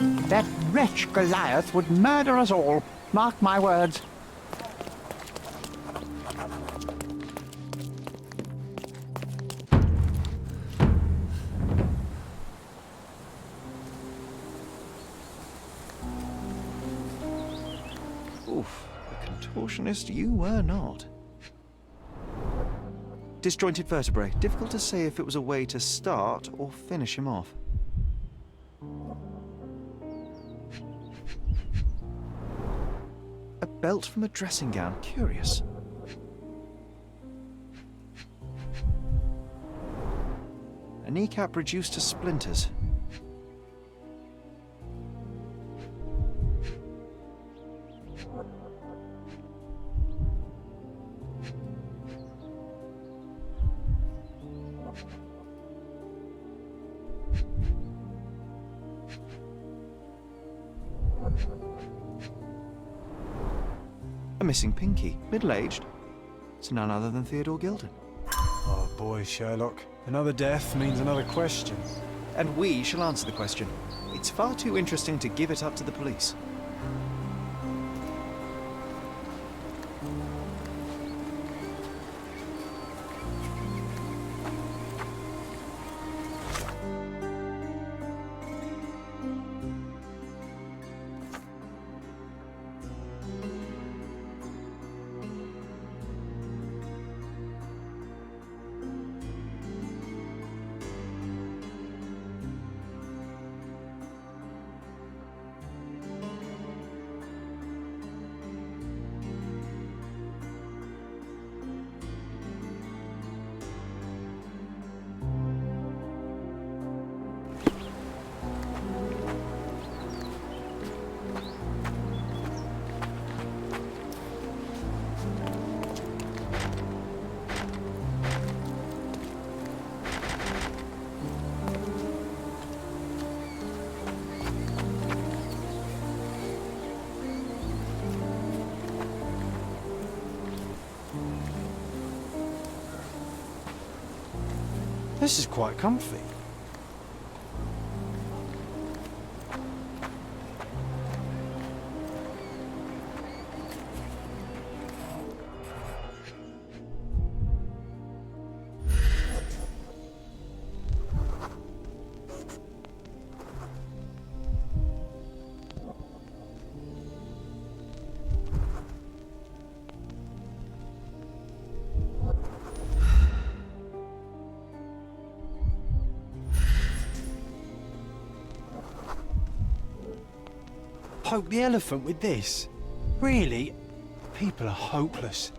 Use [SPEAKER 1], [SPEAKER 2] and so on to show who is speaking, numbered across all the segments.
[SPEAKER 1] That wretch Goliath would murder us all. Mark my words.
[SPEAKER 2] Oof, a contortionist you were not. Disjointed vertebrae. Difficult to say if it was a way to start or finish him off. A belt from a dressing gown. Curious. A kneecap reduced to splinters. A missing pinky, middle-aged. It's none other than Theodore Gilded.
[SPEAKER 3] Oh boy, Sherlock. Another death means another question.
[SPEAKER 2] And we shall answer the question. It's far too interesting to give it up to the police.
[SPEAKER 3] This is quite comfy. Poke the elephant with this? Really? People are hopeless.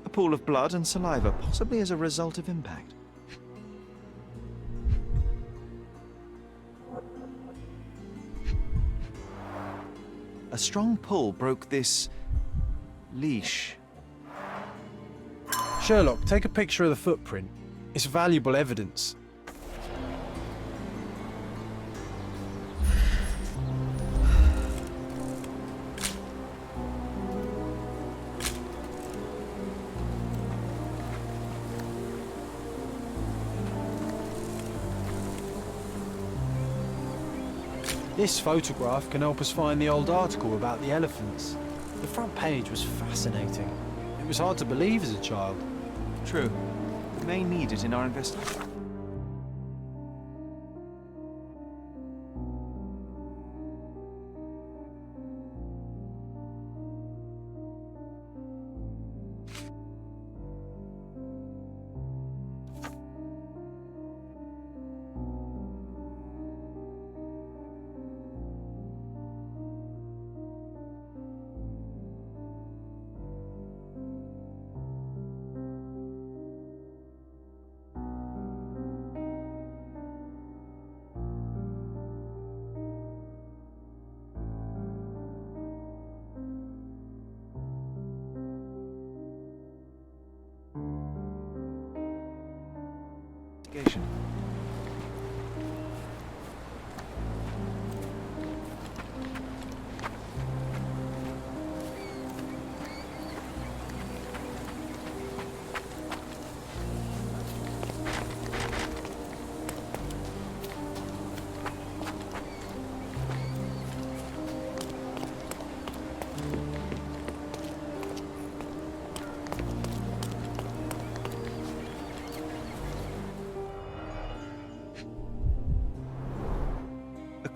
[SPEAKER 2] A pool of blood and saliva, possibly as a result of impact. A strong pull broke this leash.
[SPEAKER 3] Sherlock, take a picture of the footprint. It's valuable evidence. This photograph can help us find the old article about the elephants. The front page was fascinating. It was hard to believe as a child.
[SPEAKER 2] True. We may need it in our investigation.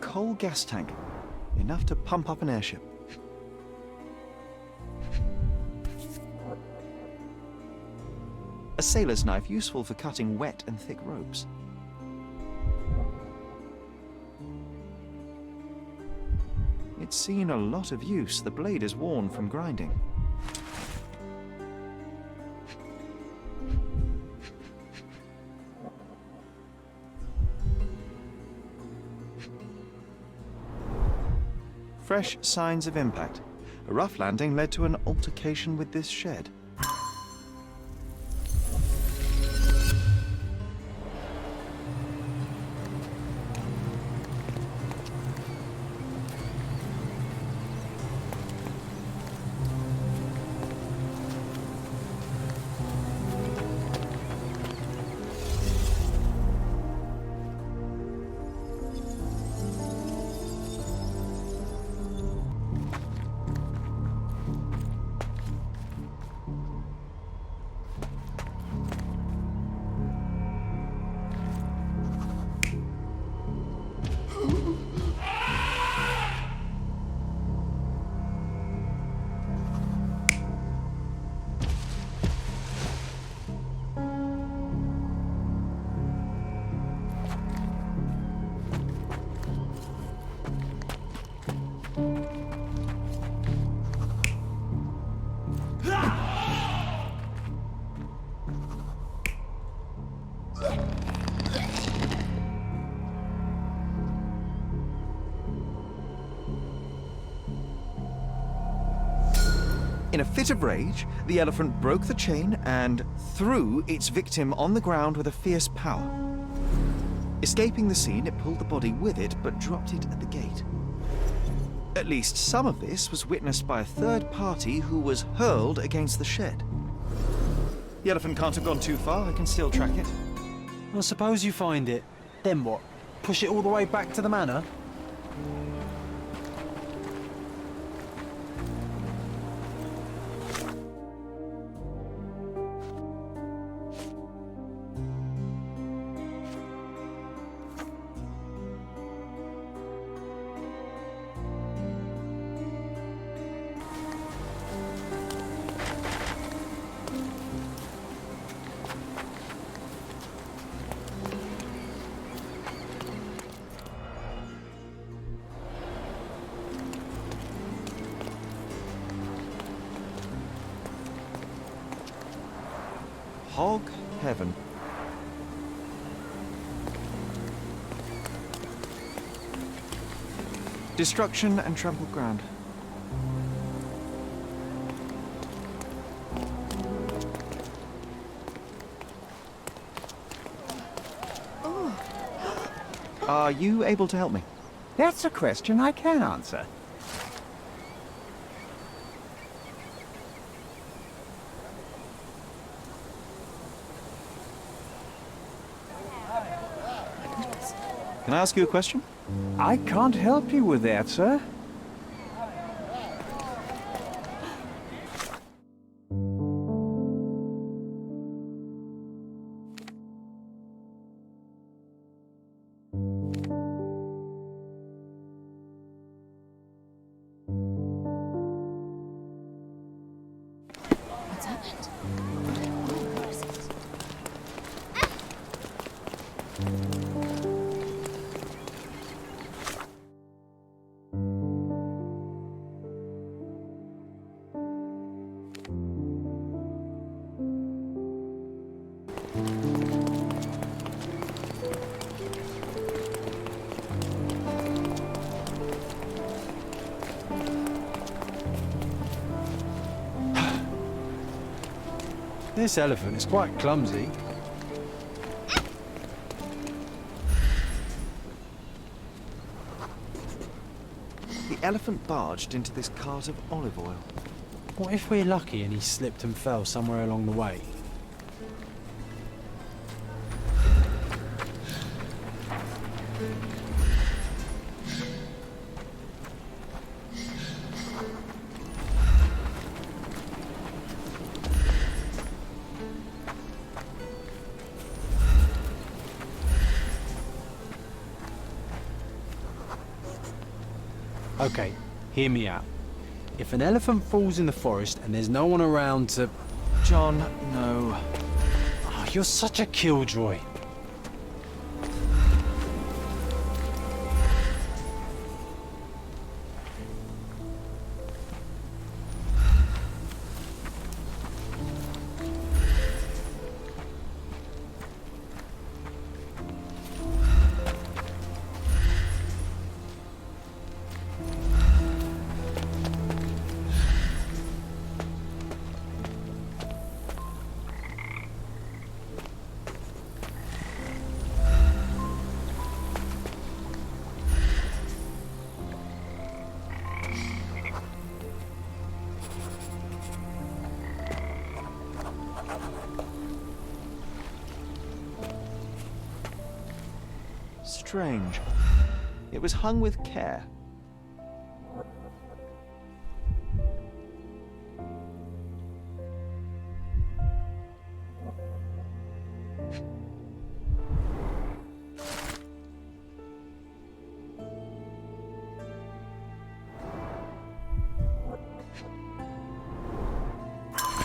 [SPEAKER 2] coal gas tank, enough to pump up an airship. A sailor's knife useful for cutting wet and thick ropes. It's seen a lot of use. The blade is worn from grinding. Fresh signs of impact. A rough landing led to an altercation with this shed. In a fit of rage, the elephant broke the chain and threw its victim on the ground with a fierce power. Escaping the scene, it pulled the body with it, but dropped it at the gate. At least some of this was witnessed by a third party who was hurled against the shed. The elephant can't have gone too far. I can still track it.
[SPEAKER 3] Well, suppose you find it. Then what? Push it all the way back to the manor?
[SPEAKER 2] Hog heaven. Destruction and trampled ground. Are you able to help me?
[SPEAKER 1] That's a question I can answer.
[SPEAKER 2] Can I ask you a question?
[SPEAKER 1] I can't help you with that, sir.
[SPEAKER 4] What's happened?
[SPEAKER 3] This elephant is quite clumsy.
[SPEAKER 2] The elephant barged into this cart of olive oil.
[SPEAKER 3] What if we're lucky and he slipped and fell somewhere along the way? Okay, hear me out. If an elephant falls in the forest and there's no one around to...
[SPEAKER 2] John, no.
[SPEAKER 3] Oh, you're such a killjoy.
[SPEAKER 2] Strange. It was hung with care.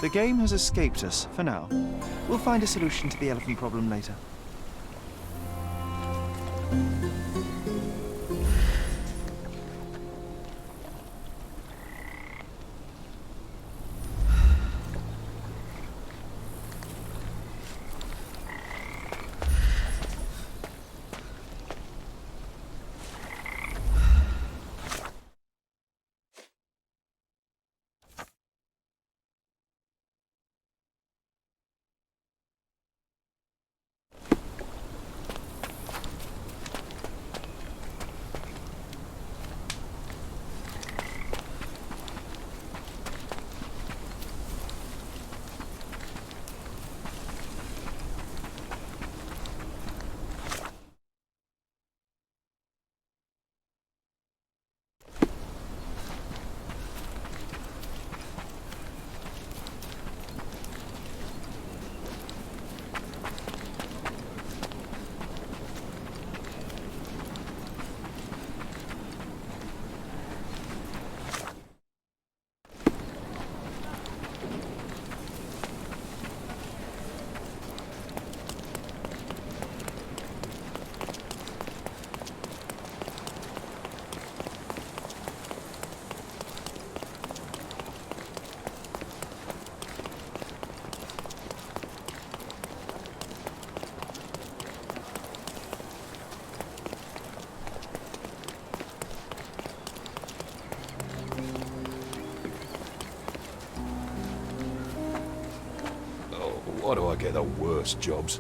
[SPEAKER 2] The game has escaped us for now. We'll find a solution to the elephant problem later.
[SPEAKER 4] Why do I get the worst jobs?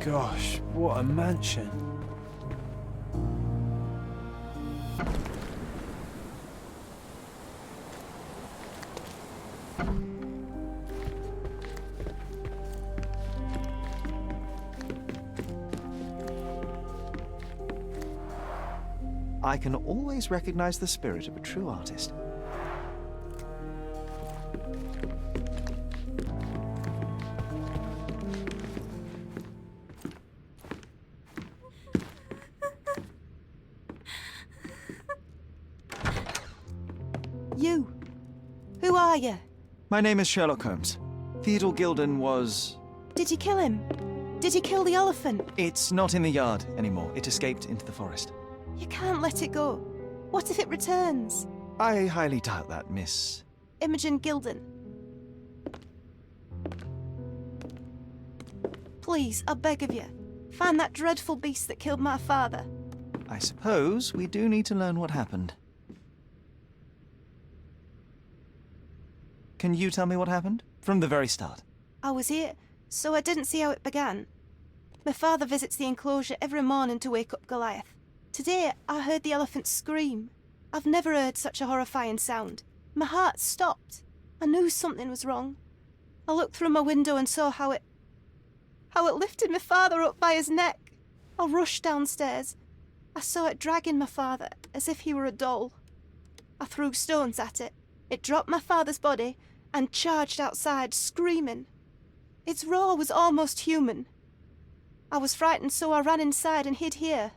[SPEAKER 3] Gosh, what a mansion.
[SPEAKER 2] I can always recognize the spirit of a true artist.
[SPEAKER 5] You. Who are you?
[SPEAKER 2] My name is Sherlock Holmes. Theodore Gilden was...
[SPEAKER 5] Did you kill him? Did he kill the elephant?
[SPEAKER 2] It's not in the yard anymore. It escaped into the forest.
[SPEAKER 5] You can't let it go. What if it returns?
[SPEAKER 2] I highly doubt that, Miss.
[SPEAKER 5] Imogen Gilden. Please, I beg of you, find that dreadful beast that killed my father.
[SPEAKER 2] I suppose we do need to learn what happened. Can you tell me what happened? From the very start.
[SPEAKER 5] I was here, so I didn't see how it began. My father visits the enclosure every morning to wake up Goliath. Today, I heard the elephant scream. I've never heard such a horrifying sound. My heart stopped. I knew something was wrong. I looked through my window and saw how it lifted my father up by his neck. I rushed downstairs. I saw it dragging my father as if he were a doll. I threw stones at it. It dropped my father's body and charged outside, screaming. Its roar was almost human. I was frightened, so I ran inside and hid here.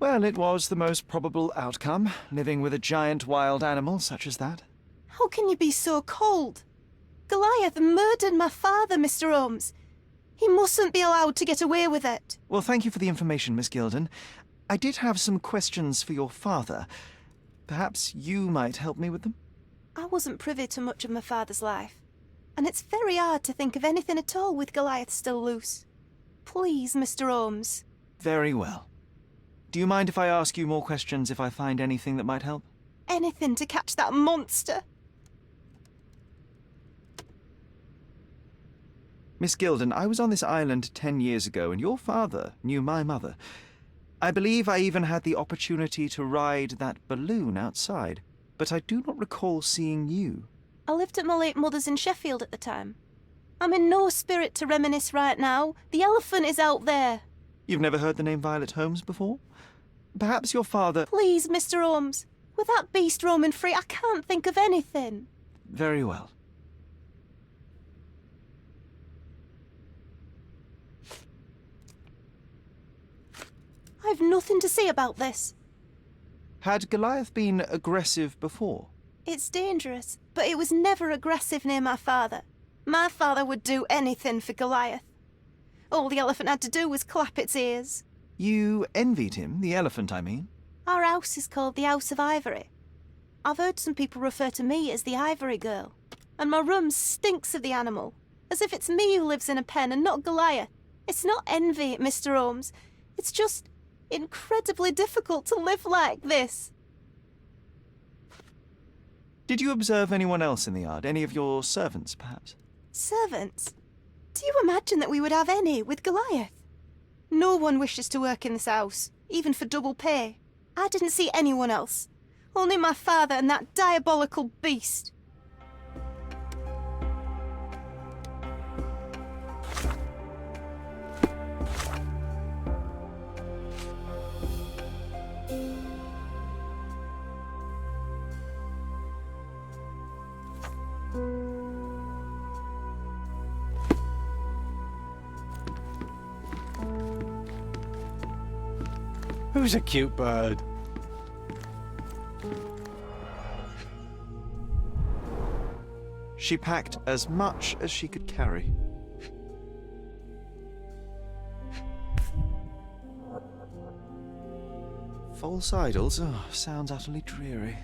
[SPEAKER 2] Well, it was the most probable outcome, living with a giant wild animal such as that.
[SPEAKER 5] How can you be so cold? Goliath murdered my father, Mr. Holmes. He mustn't be allowed to get away with it.
[SPEAKER 2] Well, thank you for the information, Miss Gilden. I did have some questions for your father. Perhaps you might help me with them?
[SPEAKER 5] I wasn't privy to much of my father's life, and it's very hard to think of anything at all with Goliath still loose. Please, Mr. Holmes.
[SPEAKER 2] Very well. Do you mind if I ask you more questions if I find anything that might help?
[SPEAKER 5] Anything to catch that monster.
[SPEAKER 2] Miss Gilden, I was on this island 10 years ago, and your father knew my mother. I believe I even had the opportunity to ride that balloon outside, but I do not recall seeing you.
[SPEAKER 5] I lived at my late mother's in Sheffield at the time. I'm in no spirit to reminisce right now. The elephant is out there.
[SPEAKER 2] You've never heard the name Violet Holmes before? Perhaps your father...
[SPEAKER 5] Please, Mr. Holmes. With that beast roaming free, I can't think of anything.
[SPEAKER 2] Very well.
[SPEAKER 5] I've nothing to say about this.
[SPEAKER 2] Had Goliath been aggressive before?
[SPEAKER 5] It's dangerous, but it was never aggressive near my father. My father would do anything for Goliath. All the elephant had to do was clap its ears.
[SPEAKER 2] You envied him, the elephant, I mean?
[SPEAKER 5] Our house is called the House of Ivory. I've heard some people refer to me as the Ivory Girl. And my room stinks of the animal, as if it's me who lives in a pen and not Goliath. It's not envy, Mr. Holmes. It's just incredibly difficult to live like this.
[SPEAKER 2] Did you observe anyone else in the yard? Any of your servants, perhaps?
[SPEAKER 5] Servants? Do you imagine that we would have any with Goliath? No one wishes to work in this house, even for double pay. I didn't see anyone else. Only my father and that diabolical beast.
[SPEAKER 3] Who's a cute bird?
[SPEAKER 2] She packed as much as she could carry. False idols? Oh, sounds utterly dreary.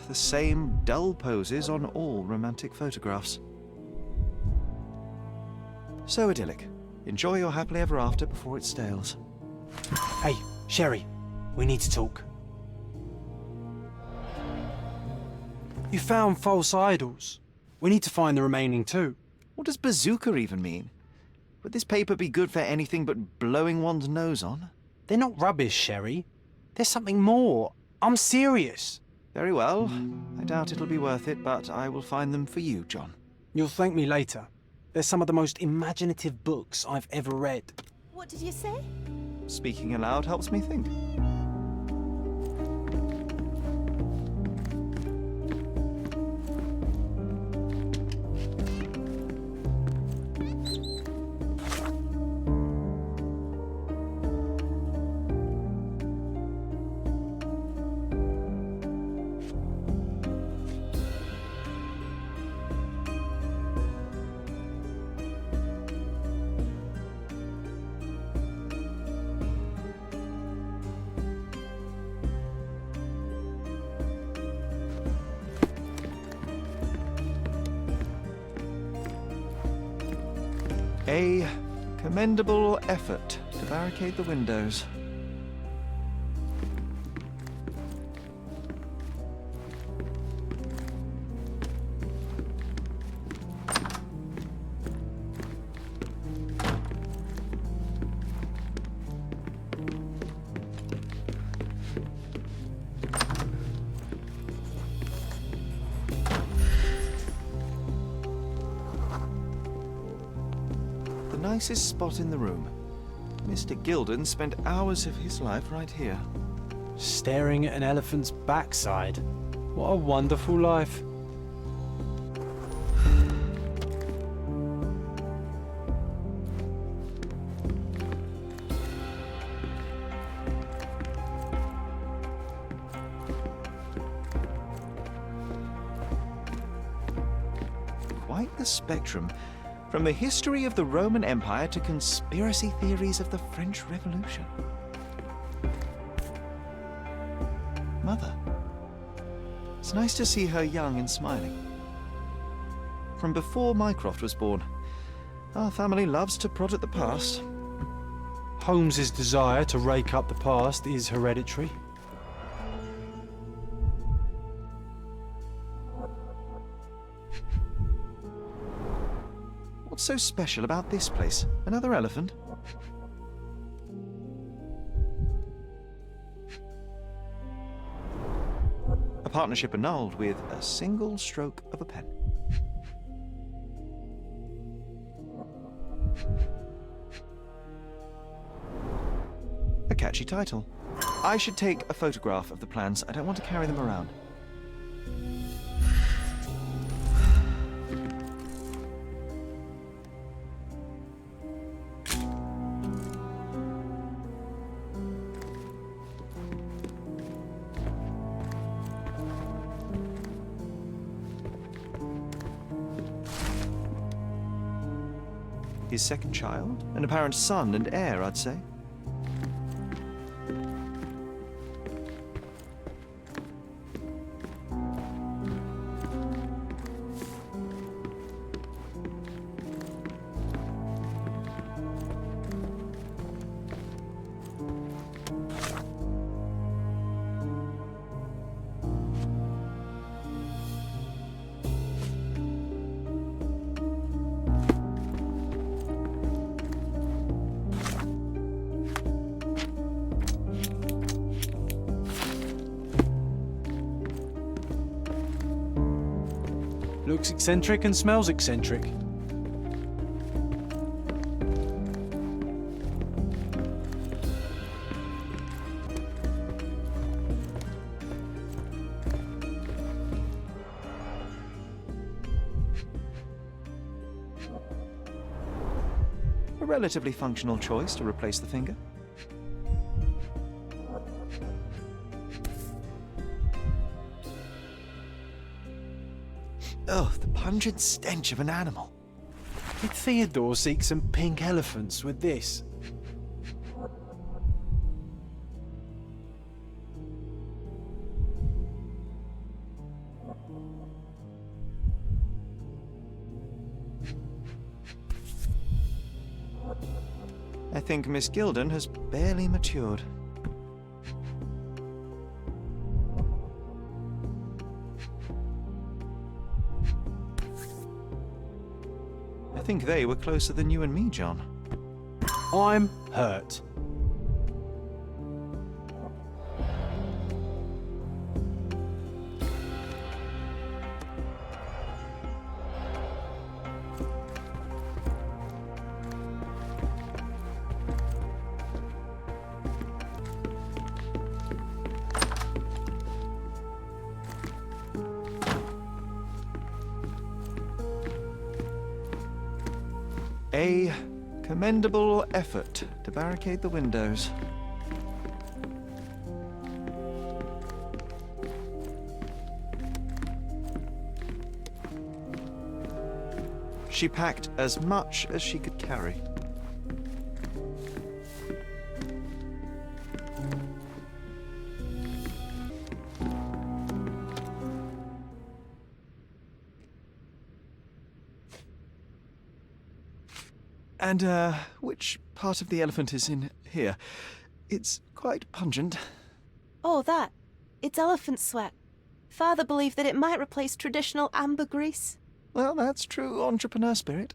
[SPEAKER 2] The same dull poses on all romantic photographs. So idyllic. Enjoy your happily ever after before it stales.
[SPEAKER 3] Hey, Sherry, we need to talk. You found false idols. We need to find the remaining two.
[SPEAKER 2] What does bazooka even mean? Would this paper be good for anything but blowing one's nose on?
[SPEAKER 3] They're not rubbish, Sherry. There's something more. I'm serious.
[SPEAKER 2] Very well. I doubt it'll be worth it, but I will find them for you, John.
[SPEAKER 3] You'll thank me later. They're some of the most imaginative books I've ever read.
[SPEAKER 5] What did you say?
[SPEAKER 2] Speaking aloud helps me think. A commendable effort to barricade the windows. The nicest spot in the room. Mr. Gilden spent hours of his life right here.
[SPEAKER 3] Staring at an elephant's backside. What a wonderful life.
[SPEAKER 2] Quite the spectrum. From the history of the Roman Empire to conspiracy theories of the French Revolution. Mother. It's nice to see her young and smiling. From before Mycroft was born. Our family loves to prod at the past.
[SPEAKER 3] Holmes's desire to rake up the past is hereditary.
[SPEAKER 2] What's so special about this place? Another elephant? A partnership annulled with a single stroke of a pen. A catchy title. I should take a photograph of the plans. I don't want to carry them around. His second child? An apparent son and heir, I'd say.
[SPEAKER 3] Looks eccentric and smells eccentric.
[SPEAKER 2] A relatively functional choice to replace the finger. Oh, the pungent stench of an animal.
[SPEAKER 3] Did Theodore seek some pink elephants with this?
[SPEAKER 2] I think Miss Gilden has barely matured. I think they were closer than you and me, John.
[SPEAKER 3] I'm hurt.
[SPEAKER 2] A commendable effort to barricade the windows. She packed as much as she could carry. And, which part of the elephant is in here? It's quite pungent.
[SPEAKER 5] Oh, that. It's elephant sweat. Father believed that it might replace traditional ambergris.
[SPEAKER 2] Well, that's true entrepreneur spirit.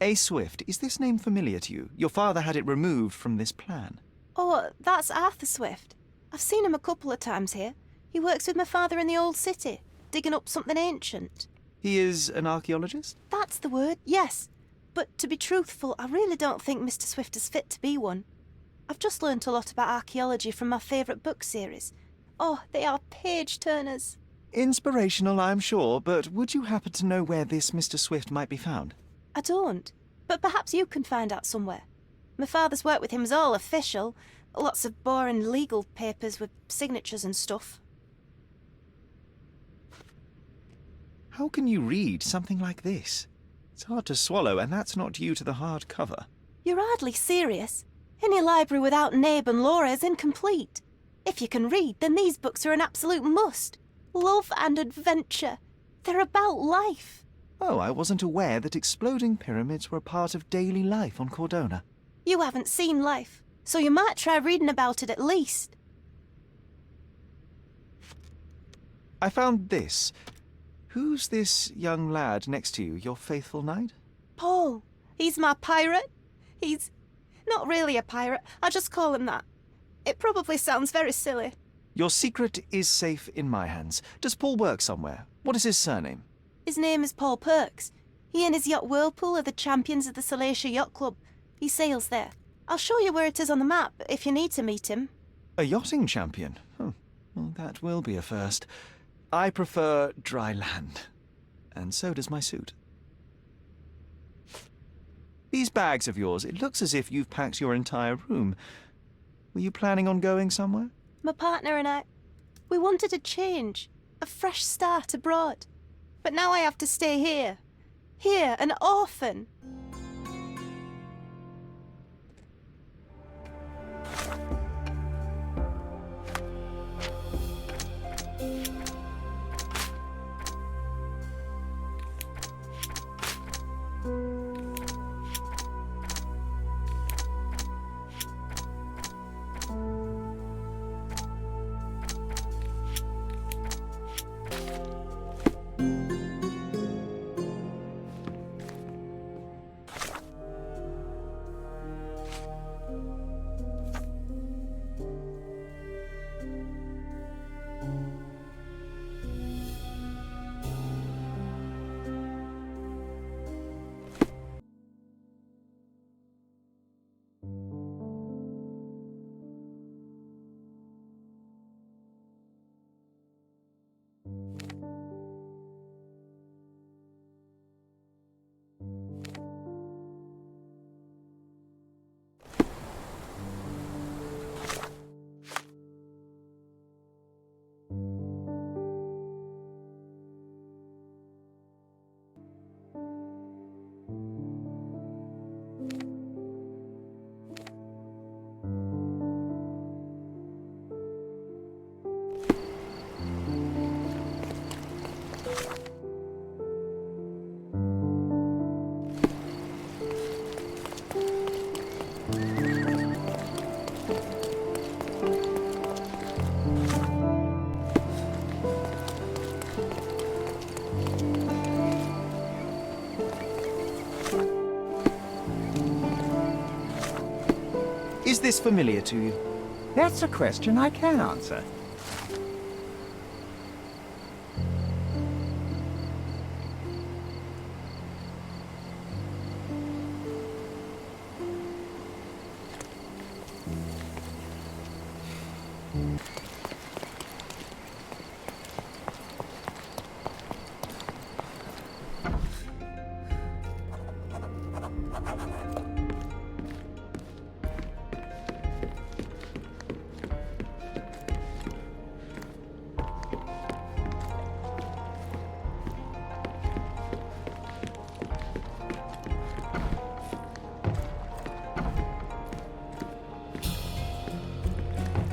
[SPEAKER 2] A. Swift, is this name familiar to you? Your father had it removed from this plan.
[SPEAKER 5] Oh, that's Arthur Swift. I've seen him a couple of times here. He works with my father in the old city, digging up something ancient.
[SPEAKER 2] He is an archaeologist?
[SPEAKER 5] That's the word, yes. But to be truthful, I really don't think Mr. Swift is fit to be one. I've just learnt a lot about archaeology from my favourite book series. Oh, they are page-turners.
[SPEAKER 2] Inspirational, I'm sure, but would you happen to know where this Mr. Swift might be found?
[SPEAKER 5] I don't, but perhaps you can find out somewhere. My father's work with him is all official. Lots of boring legal papers with signatures and stuff.
[SPEAKER 2] How can you read something like this? It's hard to swallow, and that's not due to the hard cover.
[SPEAKER 5] You're hardly serious. Any library without Nabe and Laura is incomplete. If you can read, then these books are an absolute must. Love and adventure. They're about life.
[SPEAKER 2] Oh, I wasn't aware that exploding pyramids were a part of daily life on Cordona.
[SPEAKER 5] You haven't seen life, so you might try reading about it at least.
[SPEAKER 2] I found this. Who's this young lad next to you, your faithful knight?
[SPEAKER 5] Paul. He's my pirate. He's not really a pirate. I just call him that. It probably sounds very silly.
[SPEAKER 2] Your secret is safe in my hands. Does Paul work somewhere? What is his surname?
[SPEAKER 5] His name is Paul Perks. He and his yacht Whirlpool are the champions of the Salacia Yacht Club. He sails there. I'll show you where it is on the map if you need to meet him.
[SPEAKER 2] A yachting champion? Well, that will be a first. I prefer dry land. And so does my suit. These bags of yours, it looks as if you've packed your entire room. Were you planning on going somewhere?
[SPEAKER 5] My partner and I, we wanted a change, a fresh start abroad. But now I have to stay here. Here, an orphan.
[SPEAKER 2] Is this familiar to you?
[SPEAKER 1] That's a question I can answer.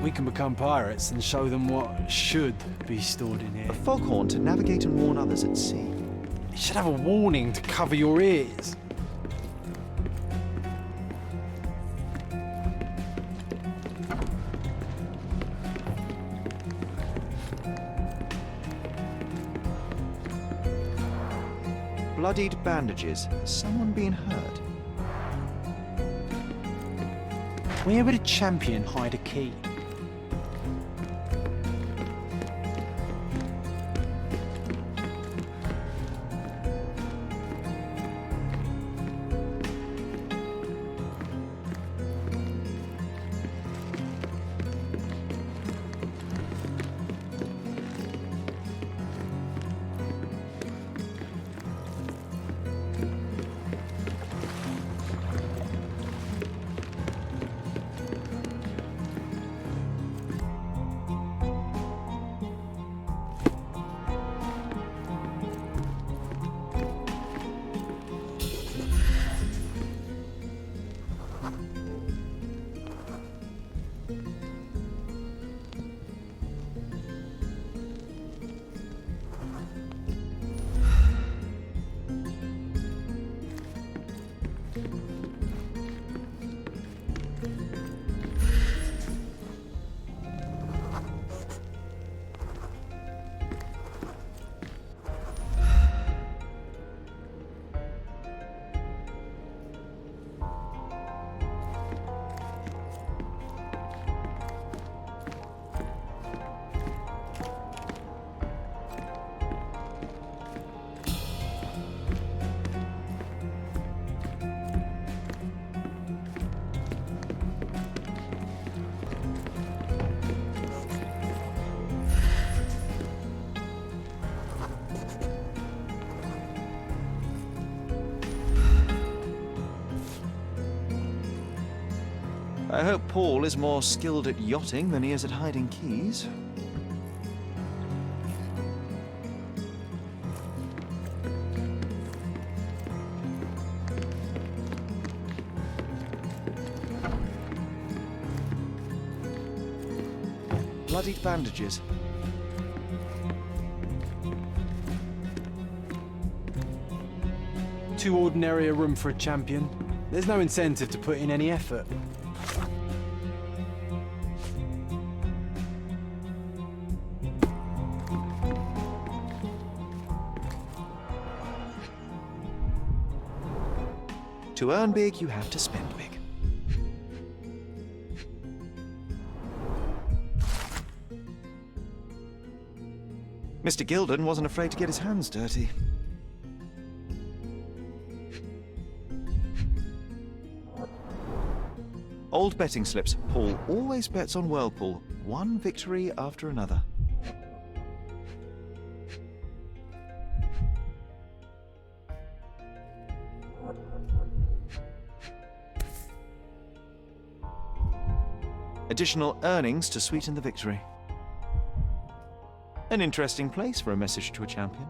[SPEAKER 3] We can become pirates and show them what should be stored in here.
[SPEAKER 2] A foghorn to navigate and warn others at sea.
[SPEAKER 3] It should have a warning to cover your ears.
[SPEAKER 2] Bloodied bandages. Has someone been hurt?
[SPEAKER 3] Where would a champion hide a key?
[SPEAKER 2] I hope Paul is more skilled at yachting than he is at hiding keys. Bloodied bandages.
[SPEAKER 3] Too ordinary a room for a champion. There's no incentive to put in any effort.
[SPEAKER 2] To earn big, you have to spend big. Mr. Gilden wasn't afraid to get his hands dirty. Old betting slips. Paul always bets on Whirlpool. One victory after another. Additional earnings to sweeten the victory. An interesting place for a message to a champion.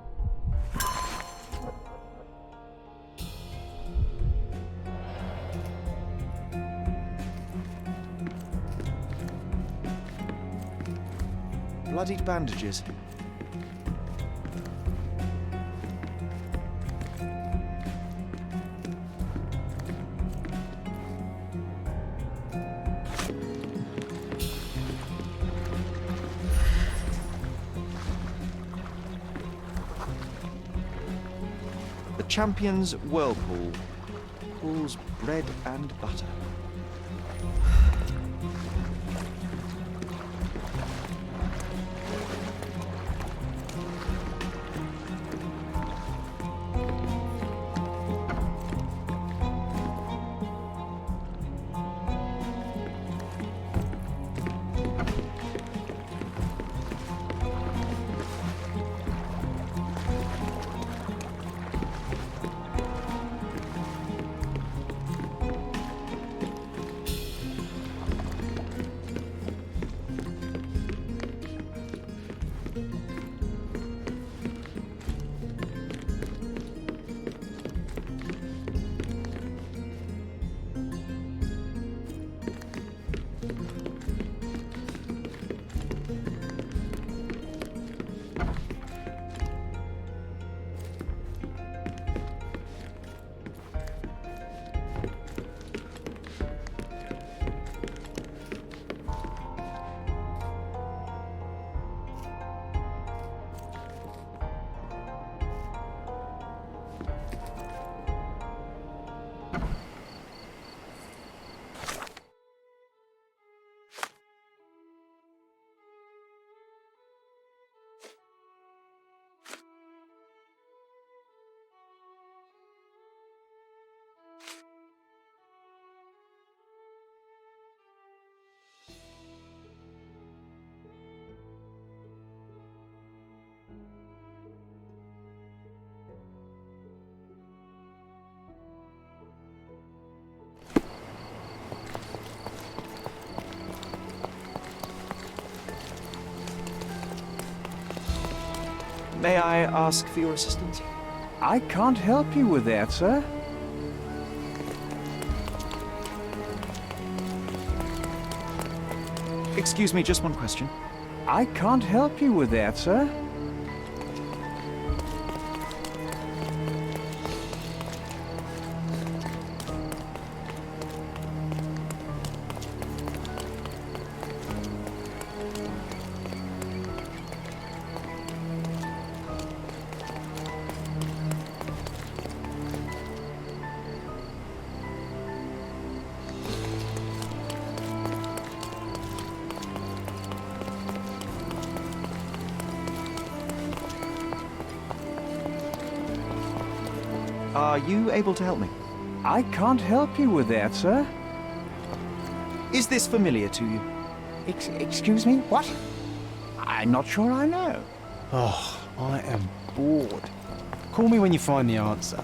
[SPEAKER 2] Bloodied bandages. The champion's Whirlpool. Paul's bread and butter. May I ask for your assistance?
[SPEAKER 1] I can't help you with that, sir.
[SPEAKER 2] Excuse me, just one question.
[SPEAKER 1] I can't help you with that, sir.
[SPEAKER 2] Are you able to help me?
[SPEAKER 1] I can't help you with that, sir.
[SPEAKER 2] Is this familiar to you?
[SPEAKER 1] Excuse me? What? I'm not sure I know.
[SPEAKER 3] Oh, I am bored. Call me when you find the answer.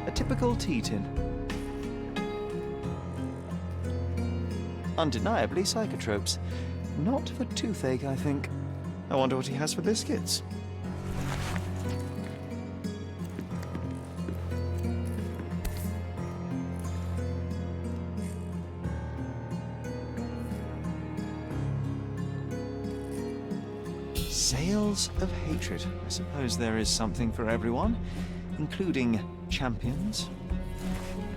[SPEAKER 2] A typical tea tin. Undeniably psychotropes. Not for toothache, I think. I wonder what he has for biscuits. Sales of hatred. I suppose there is something for everyone, including champions.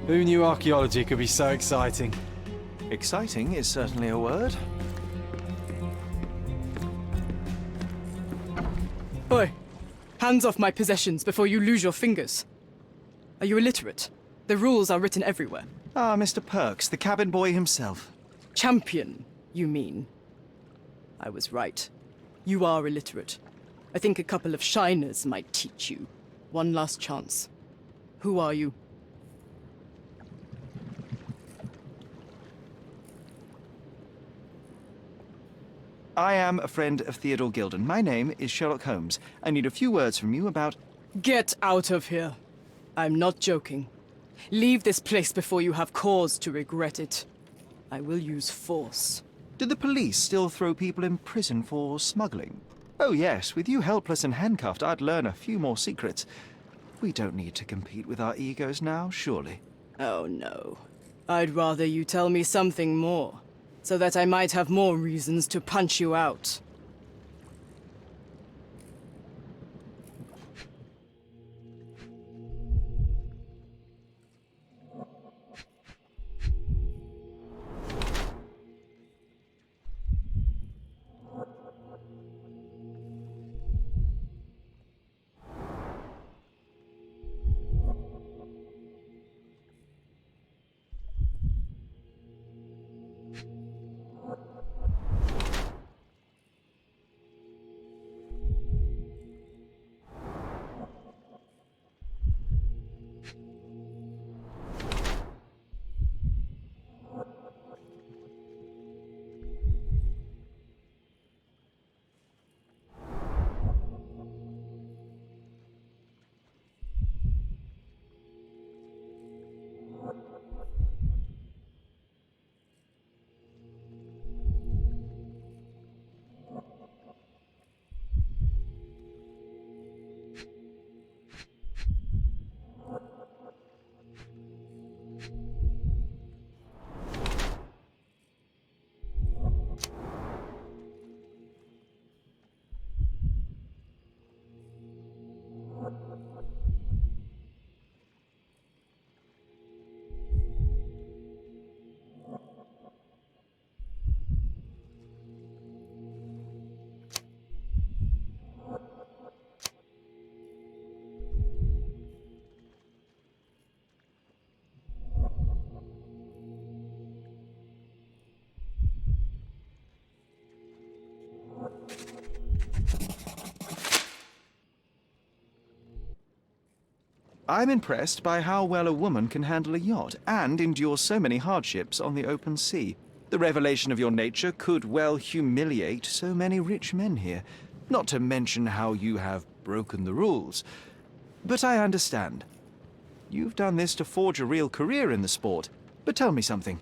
[SPEAKER 3] Who knew archaeology could be so exciting?
[SPEAKER 2] Exciting is certainly a word.
[SPEAKER 6] Oi! Hands off my possessions before you lose your fingers. Are you illiterate? The rules are written everywhere.
[SPEAKER 2] Ah, Mr. Perks, the cabin boy himself.
[SPEAKER 6] Champion, you mean? I was right. You are illiterate. I think a couple of shiners might teach you. One last chance. Who are you?
[SPEAKER 2] I am a friend of Theodore Gilden. My name is Sherlock Holmes. I need a few words from you about...
[SPEAKER 6] Get out of here. I'm not joking. Leave this place before you have cause to regret it. I will use force.
[SPEAKER 2] Do the police still throw people in prison for smuggling? Oh yes, with you helpless and handcuffed, I'd learn a few more secrets. We don't need to compete with our egos now, surely.
[SPEAKER 6] Oh no. I'd rather you tell me something more, so that I might have more reasons to punch you out.
[SPEAKER 2] I'm impressed by how well a woman can handle a yacht and endure so many hardships on the open sea. The revelation of your nature could well humiliate so many rich men here, not to mention how you have broken the rules. But I understand. You've done this to forge a real career in the sport. But tell me something.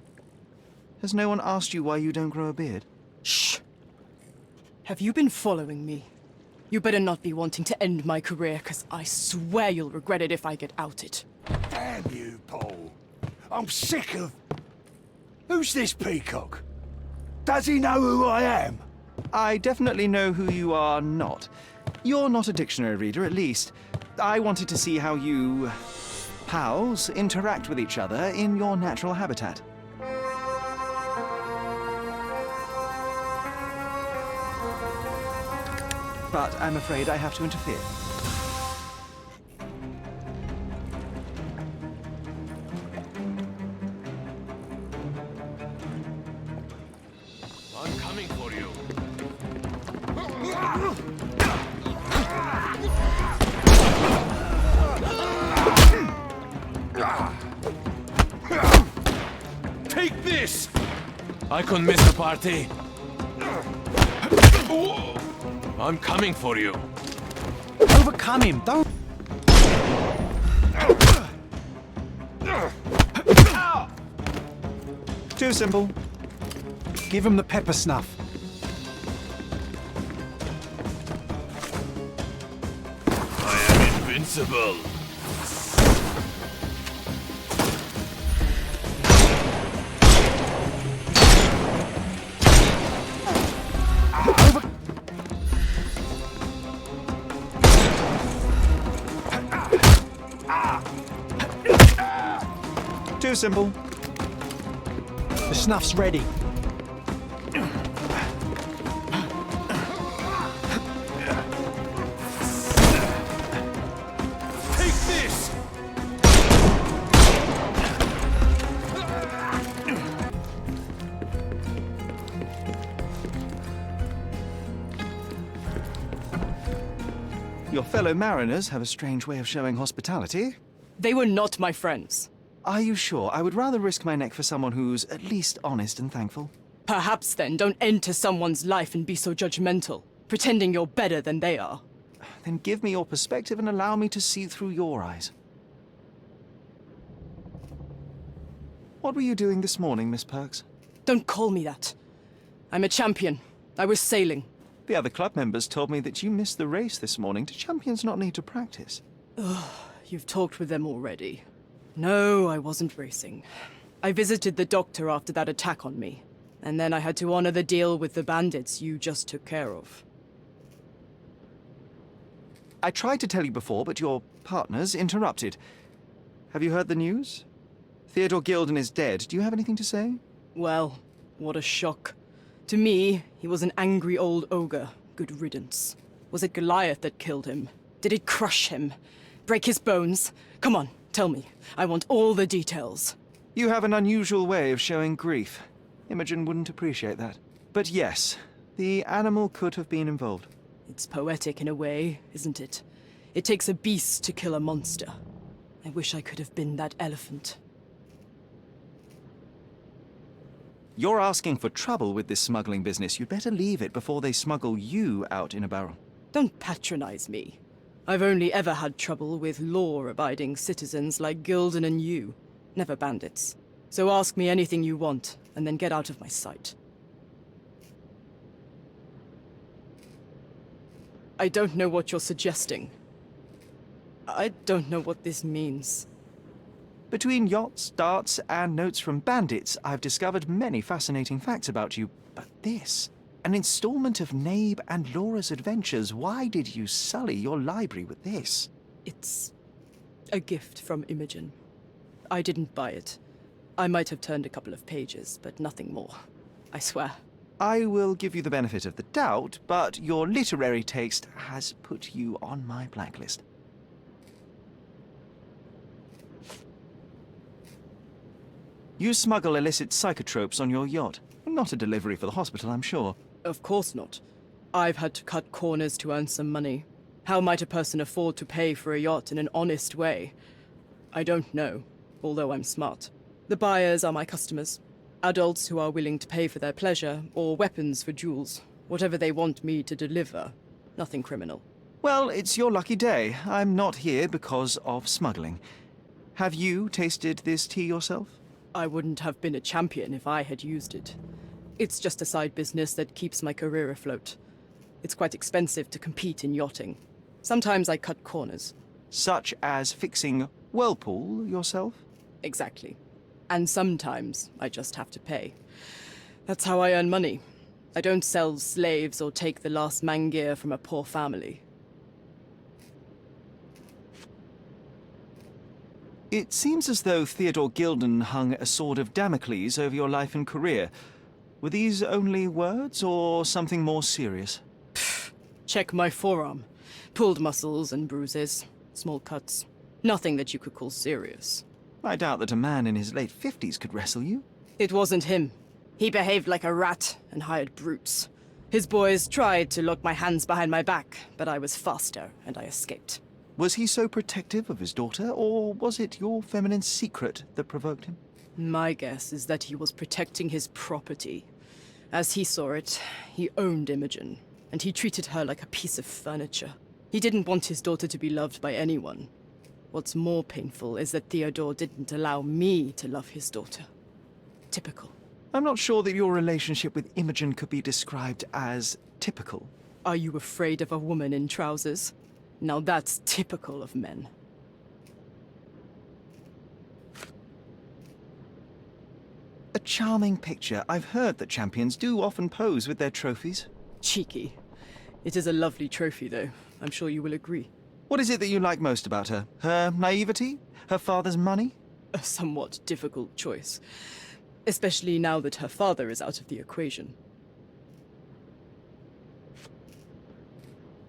[SPEAKER 2] Has no one asked you why you don't grow a beard?
[SPEAKER 6] Shh! Have you been following me? You better not be wanting to end my career, because I swear you'll regret it if I get outed.
[SPEAKER 7] Damn you, Paul. I'm sick of... Who's this peacock? Does he know who I am?
[SPEAKER 2] I definitely know who you are not. You're not a dictionary reader, at least. I wanted to see how you... pals interact with each other in your natural habitat. But I'm afraid I have to interfere.
[SPEAKER 4] I'm coming for you. Take this! I couldn't miss the party. I'm coming for you.
[SPEAKER 3] Overcome him, don't...
[SPEAKER 2] Too simple.
[SPEAKER 3] Give him the pepper snuff.
[SPEAKER 4] I am invincible.
[SPEAKER 2] Too simple.
[SPEAKER 3] The snuff's ready.
[SPEAKER 4] Take this!
[SPEAKER 2] Your fellow mariners have a strange way of showing hospitality.
[SPEAKER 6] They were not my friends.
[SPEAKER 2] Are you sure? I would rather risk my neck for someone who's at least honest and thankful.
[SPEAKER 6] Perhaps then don't enter someone's life and be so judgmental, pretending you're better than they are.
[SPEAKER 2] Then give me your perspective and allow me to see through your eyes. What were you doing this morning, Miss Perks?
[SPEAKER 6] Don't call me that. I'm a champion. I was sailing.
[SPEAKER 2] The other club members told me that you missed the race this morning. Do champions not need to practice?
[SPEAKER 6] You've talked with them already. No, I wasn't racing. I visited the doctor after that attack on me. And then I had to honor the deal with the bandits you just took care of.
[SPEAKER 2] I tried to tell you before, but your partners interrupted. Have you heard the news? Theodore Gilden is dead. Do you have anything to say?
[SPEAKER 6] Well, what a shock. To me, he was an angry old ogre. Good riddance. Was it Goliath that killed him? Did it crush him? Break his bones? Come on, tell me. I want all the details.
[SPEAKER 2] You have an unusual way of showing grief. Imogen wouldn't appreciate that. But yes, the animal could have been involved.
[SPEAKER 6] It's poetic in a way, isn't it? It takes a beast to kill a monster. I wish I could have been that elephant.
[SPEAKER 2] You're asking for trouble with this smuggling business. You'd better leave it before they smuggle you out in a barrel.
[SPEAKER 6] Don't patronize me. I've only ever had trouble with law-abiding citizens like Gilden and you, never bandits. So ask me anything you want, and then get out of my sight. I don't know what you're suggesting. I don't know what this means.
[SPEAKER 2] Between yachts, darts, and notes from bandits, I've discovered many fascinating facts about you. But this, an installment of Nabe and Laura's adventures. Why did you sully your library with this?
[SPEAKER 6] It's a gift from Imogen. I didn't buy it. I might have turned a couple of pages, but nothing more. I swear.
[SPEAKER 2] I will give you the benefit of the doubt, but your literary taste has put you on my blacklist. You smuggle illicit psychotropes on your yacht. Not a delivery for the hospital, I'm sure.
[SPEAKER 6] Of course not. I've had to cut corners to earn some money. How might a person afford to pay for a yacht in an honest way? I don't know, although I'm smart. The buyers are my customers. Adults who are willing to pay for their pleasure, or weapons for jewels. Whatever they want me to deliver. Nothing criminal.
[SPEAKER 2] Well, it's your lucky day. I'm not here because of smuggling. Have you tasted this tea yourself?
[SPEAKER 6] I wouldn't have been a champion if I had used it. It's just a side business that keeps my career afloat. It's quite expensive to compete in yachting. Sometimes I cut corners.
[SPEAKER 2] Such as fixing Whirlpool yourself?
[SPEAKER 6] Exactly. And sometimes I just have to pay. That's how I earn money. I don't sell slaves or take the last mangear from a poor family.
[SPEAKER 2] It seems as though Theodore Gilden hung a sword of Damocles over your life and career. Were these only words, or something more serious?
[SPEAKER 6] Check my forearm. Pulled muscles and bruises. Small cuts. Nothing that you could call serious.
[SPEAKER 2] I doubt that a man in his late 50s could wrestle you.
[SPEAKER 6] It wasn't him. He behaved like a rat and hired brutes. His boys tried to lock my hands behind my back, but I was faster and I escaped.
[SPEAKER 2] Was he so protective of his daughter, or was it your feminine secret that provoked him?
[SPEAKER 6] My guess is that he was protecting his property. As he saw it, he owned Imogen, and he treated her like a piece of furniture. He didn't want his daughter to be loved by anyone. What's more painful is that Theodore didn't allow me to love his daughter. Typical.
[SPEAKER 2] I'm not sure that your relationship with Imogen could be described as typical.
[SPEAKER 6] Are you afraid of a woman in trousers? Now that's typical of men.
[SPEAKER 2] A charming picture. I've heard that champions do often pose with their trophies.
[SPEAKER 6] Cheeky. It is a lovely trophy, though. I'm sure you will agree.
[SPEAKER 2] What is it that you like most about her? Her naivety? Her father's money?
[SPEAKER 6] A somewhat difficult choice. Especially now that her father is out of the equation.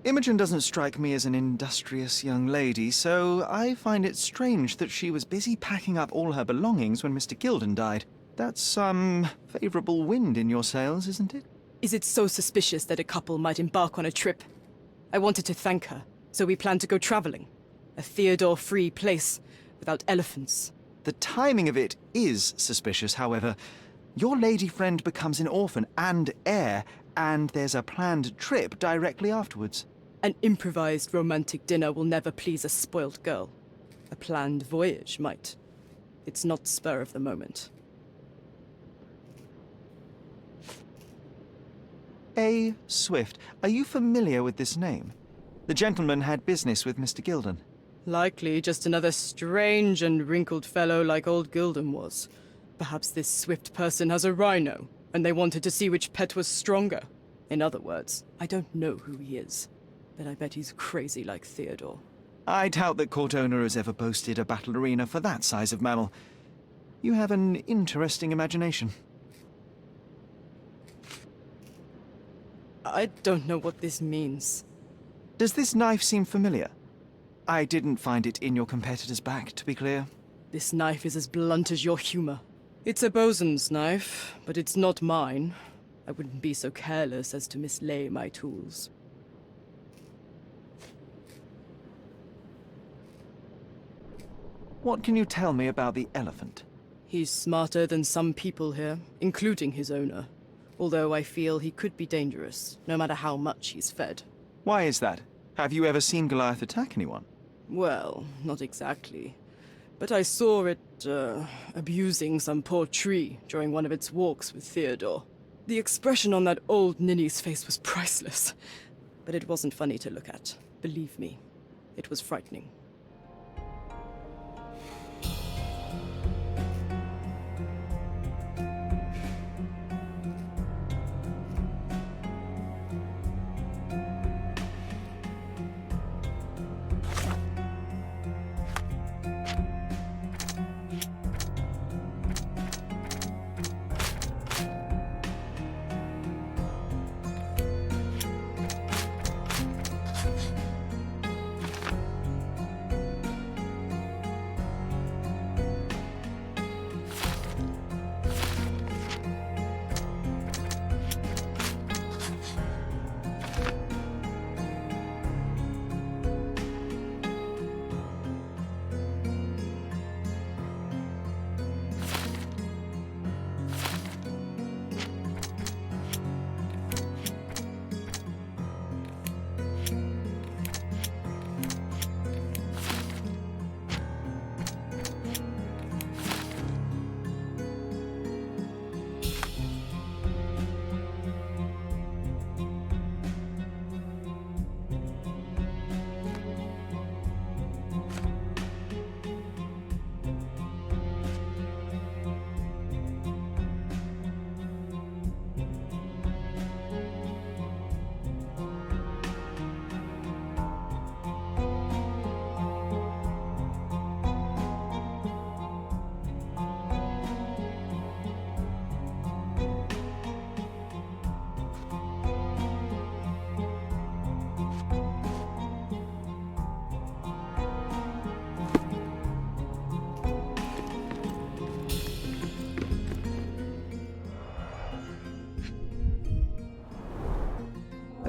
[SPEAKER 2] Imogen doesn't strike me as an industrious young lady, so I find it strange that she was busy packing up all her belongings when Mr. Gilden died. That's some favorable wind in your sails, isn't it?
[SPEAKER 6] Is it so suspicious that a couple might embark on a trip? I wanted to thank her, so we planned to go traveling. A Theodore-free place, without elephants.
[SPEAKER 2] The timing of it is suspicious, however. Your lady friend becomes an orphan and heir, and there's a planned trip directly afterwards.
[SPEAKER 6] An improvised romantic dinner will never please a spoilt girl. A planned voyage might. It's not spur of the moment.
[SPEAKER 2] A. Swift. Are you familiar with this name? The gentleman had business with Mr. Gilden.
[SPEAKER 6] Likely just another strange and wrinkled fellow like old Gilden was. Perhaps this Swift person has a rhino, and they wanted to see which pet was stronger. In other words, I don't know who he is, but I bet he's crazy like Theodore.
[SPEAKER 2] I doubt that Cordona has ever boasted a battle arena for that size of mammal. You have an interesting imagination.
[SPEAKER 6] I don't know what this means.
[SPEAKER 2] Does this knife seem familiar? I didn't find it in your competitor's back, to be clear.
[SPEAKER 6] This knife is as blunt as your humor. It's a bosun's knife, but it's not mine. I wouldn't be so careless as to mislay my tools.
[SPEAKER 2] What can you tell me about the elephant?
[SPEAKER 6] He's smarter than some people here, including his owner. Although I feel he could be dangerous, no matter how much he's fed.
[SPEAKER 2] Why is that? Have you ever seen Goliath attack anyone?
[SPEAKER 6] Well, not exactly. But I saw it, abusing some poor tree during one of its walks with Theodore. The expression on that old ninny's face was priceless. But it wasn't funny to look at. Believe me, it was frightening.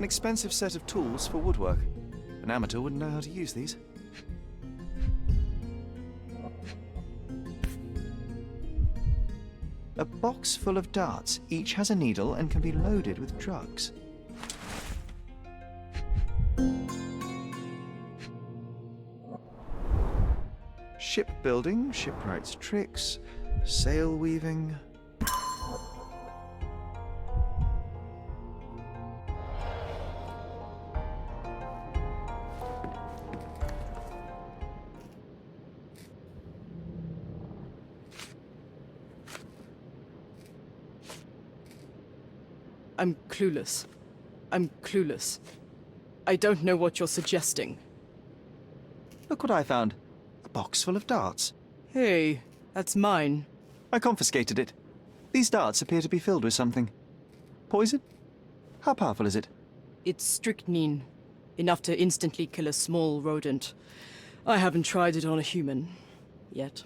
[SPEAKER 2] An expensive set of tools for woodwork. An amateur wouldn't know how to use these. A box full of darts. Each has a needle and can be loaded with drugs. Shipbuilding, shipwright's tricks, sail weaving.
[SPEAKER 6] I'm clueless. I'm clueless. I don't know what you're suggesting.
[SPEAKER 2] Look what I found. A box full of darts.
[SPEAKER 6] Hey, that's mine.
[SPEAKER 2] I confiscated it. These darts appear to be filled with something. Poison? How powerful is it?
[SPEAKER 6] It's strychnine. Enough to instantly kill a small rodent. I haven't tried it on a human. Yet.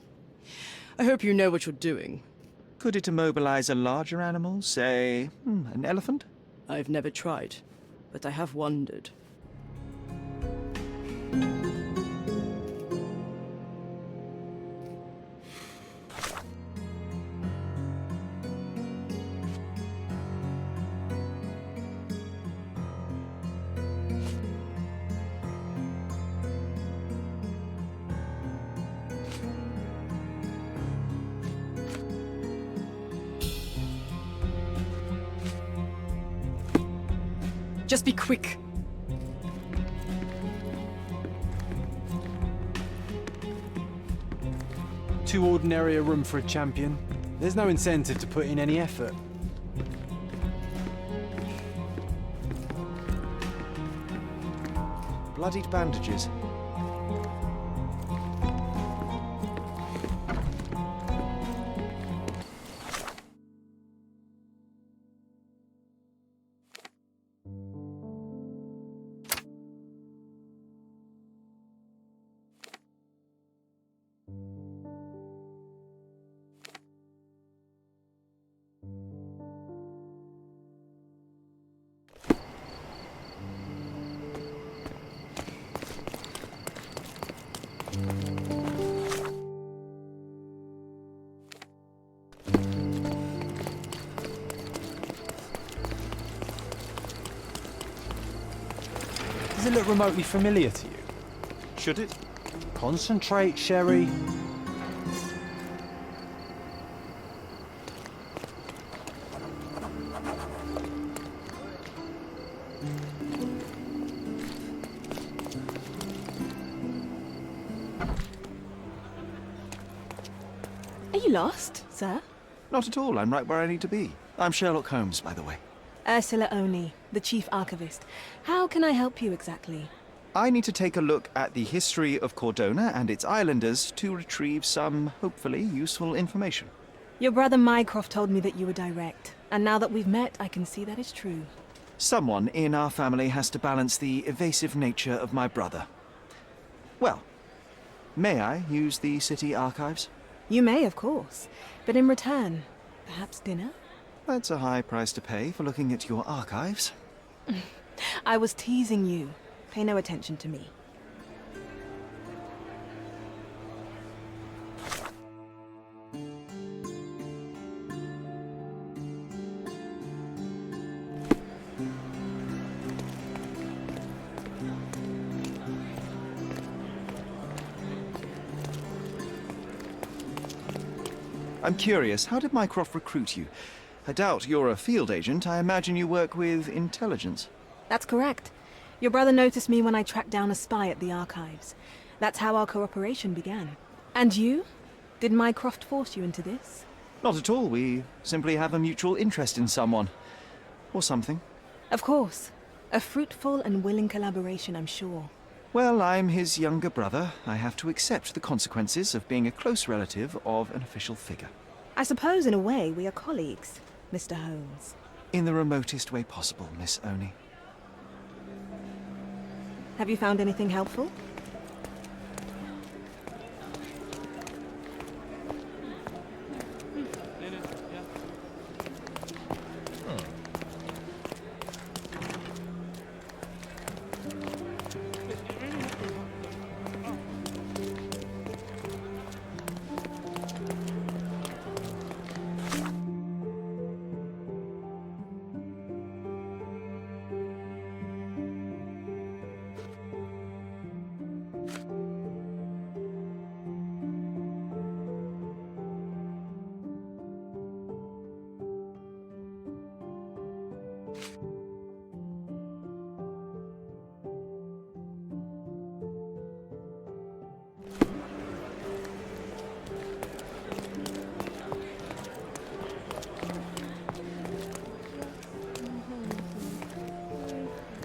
[SPEAKER 6] I hope you know what you're doing.
[SPEAKER 2] Could it immobilize a larger animal, say, an elephant?
[SPEAKER 6] I've never tried, but I have wondered. Just be quick.
[SPEAKER 3] Too ordinary a room for a champion. There's no incentive to put in any effort.
[SPEAKER 2] Bloodied bandages.
[SPEAKER 3] Does it look remotely familiar to you?
[SPEAKER 2] Should it?
[SPEAKER 3] Concentrate, Sherry.
[SPEAKER 8] Are you lost, sir?
[SPEAKER 2] Not at all. I'm right where I need to be. I'm Sherlock Holmes, by the way.
[SPEAKER 8] Ursula Oni, the chief archivist. How can I help you exactly?
[SPEAKER 2] I need to take a look at the history of Cordona and its islanders to retrieve some, hopefully, useful information.
[SPEAKER 8] Your brother Mycroft told me that you were direct, and now that we've met, I can see that is true.
[SPEAKER 2] Someone in our family has to balance the evasive nature of my brother. Well, may I use the city archives?
[SPEAKER 8] You may, of course, but in return, perhaps dinner?
[SPEAKER 2] That's a high price to pay for looking at your archives.
[SPEAKER 8] I was teasing you. Pay no attention to me.
[SPEAKER 2] I'm curious, how did Mycroft recruit you? I doubt you're a field agent. I imagine you work with intelligence.
[SPEAKER 8] That's correct. Your brother noticed me when I tracked down a spy at the archives. That's how our cooperation began. And you? Did Mycroft force you into this?
[SPEAKER 2] Not at all. We simply have a mutual interest in someone. Or something.
[SPEAKER 8] Of course. A fruitful and willing collaboration, I'm sure.
[SPEAKER 2] Well, I'm his younger brother. I have to accept the consequences of being a close relative of an official figure.
[SPEAKER 8] I suppose, in a way, we are colleagues, Mr. Holmes.
[SPEAKER 2] In the remotest way possible, Miss Oni.
[SPEAKER 8] Have you found anything helpful?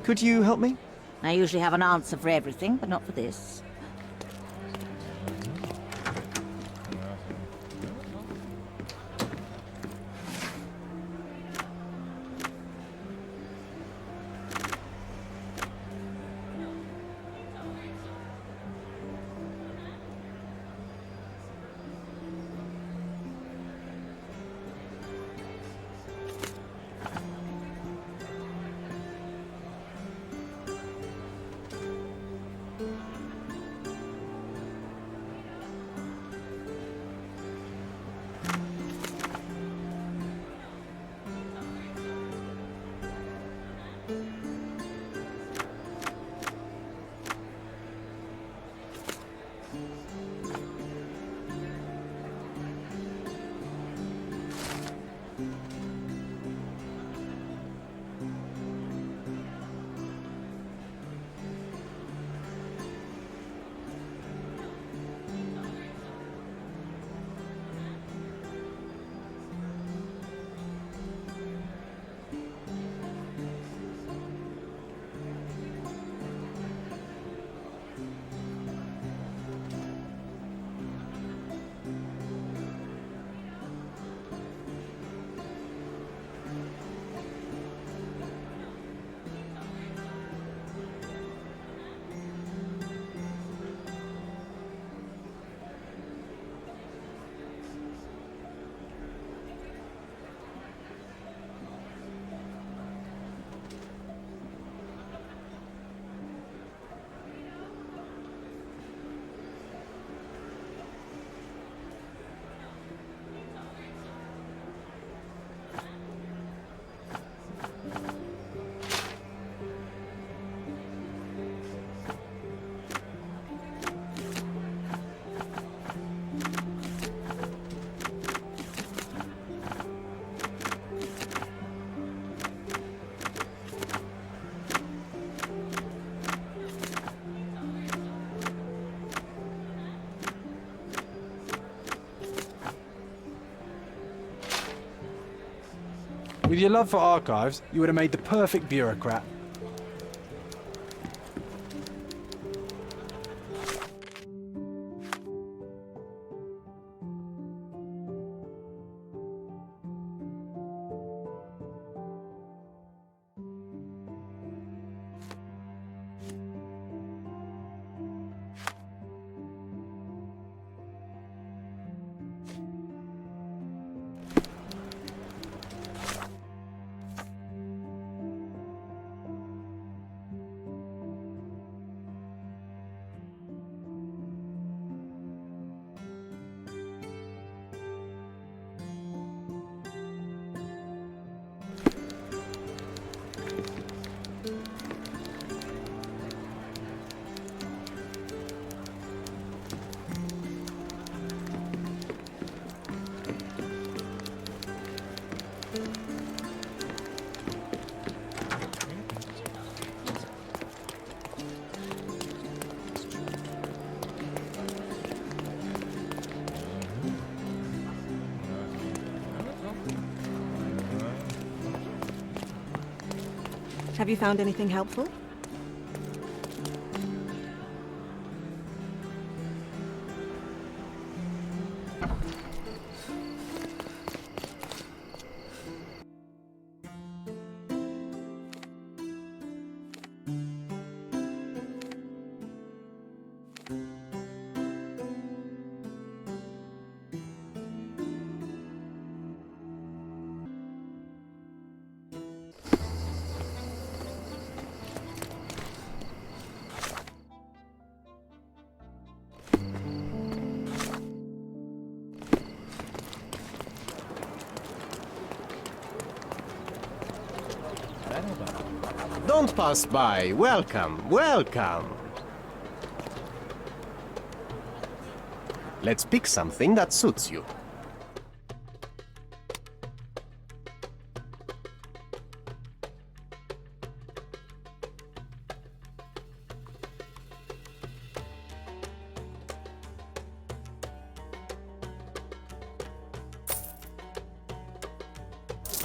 [SPEAKER 2] Could you help me?
[SPEAKER 9] I usually have an answer for everything, but not for this.
[SPEAKER 3] With your love for archives, you would have made the perfect bureaucrat.
[SPEAKER 8] Have you found anything helpful?
[SPEAKER 10] Don't pass by. Welcome, welcome. Let's pick something that suits you.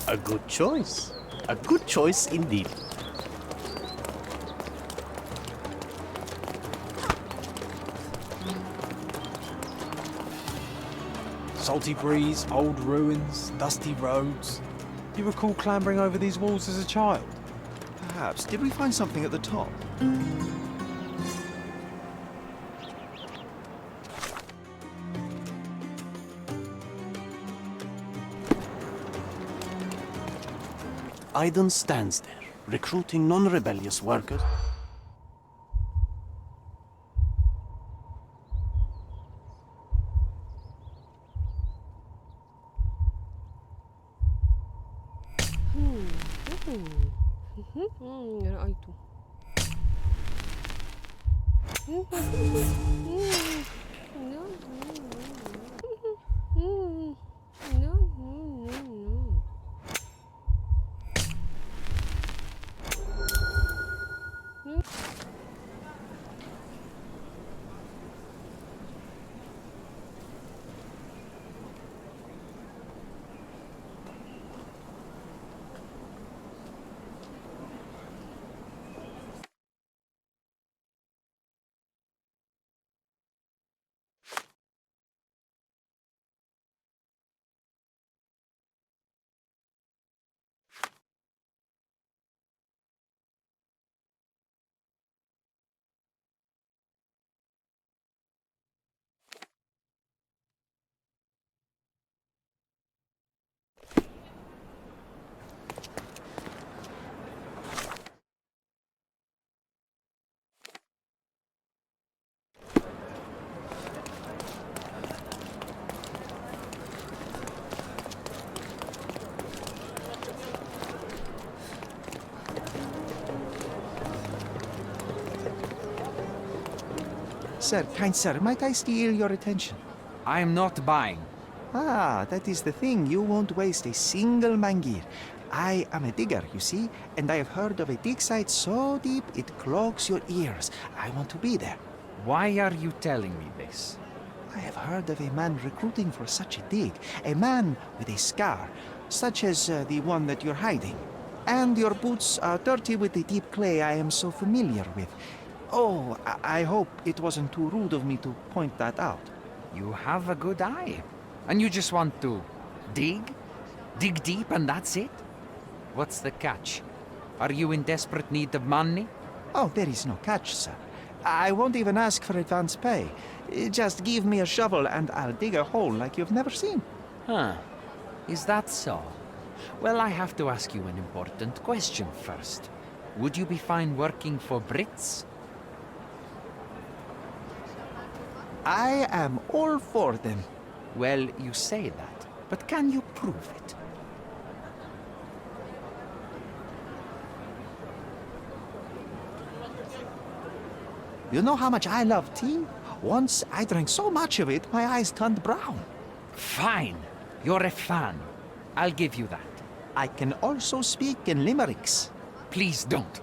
[SPEAKER 10] A good choice. A good choice indeed.
[SPEAKER 3] Salty breeze, old ruins, dusty roads. You recall clambering over these walls as a child?
[SPEAKER 2] Perhaps. Did we find something at the top?
[SPEAKER 10] Aiden stands there, recruiting non-rebellious workers.
[SPEAKER 11] رأيته.
[SPEAKER 2] Sir, kind sir, might I steal your attention?
[SPEAKER 1] I am not buying.
[SPEAKER 2] Ah, that is the thing. You won't waste a single mangir. I am a digger, you see, and I have heard of a dig site so deep it clogs your ears. I want to be there.
[SPEAKER 1] Why are you telling me this?
[SPEAKER 2] I have heard of a man recruiting for such a dig. A man with a scar, such as the one that you're hiding. And your boots are dirty with the deep clay I am so familiar with. Oh, I hope it wasn't too rude of me to point that out.
[SPEAKER 1] You have a good eye. And you just want to dig? Dig deep and that's it? What's the catch? Are you in desperate need of money?
[SPEAKER 2] Oh, there is no catch, sir. I won't even ask for advance pay. Just give me a shovel and I'll dig a hole like you've never seen.
[SPEAKER 1] Huh. Is that so? Well, I have to ask you an important question first. Would you be fine working for Brits?
[SPEAKER 2] I am all for them.
[SPEAKER 1] Well, you say that, but can you prove it?
[SPEAKER 2] You know how much I love tea? Once I drank so much of it, my eyes turned brown.
[SPEAKER 1] Fine. You're a fan. I'll give you that.
[SPEAKER 2] I can also speak in limericks.
[SPEAKER 1] Please don't.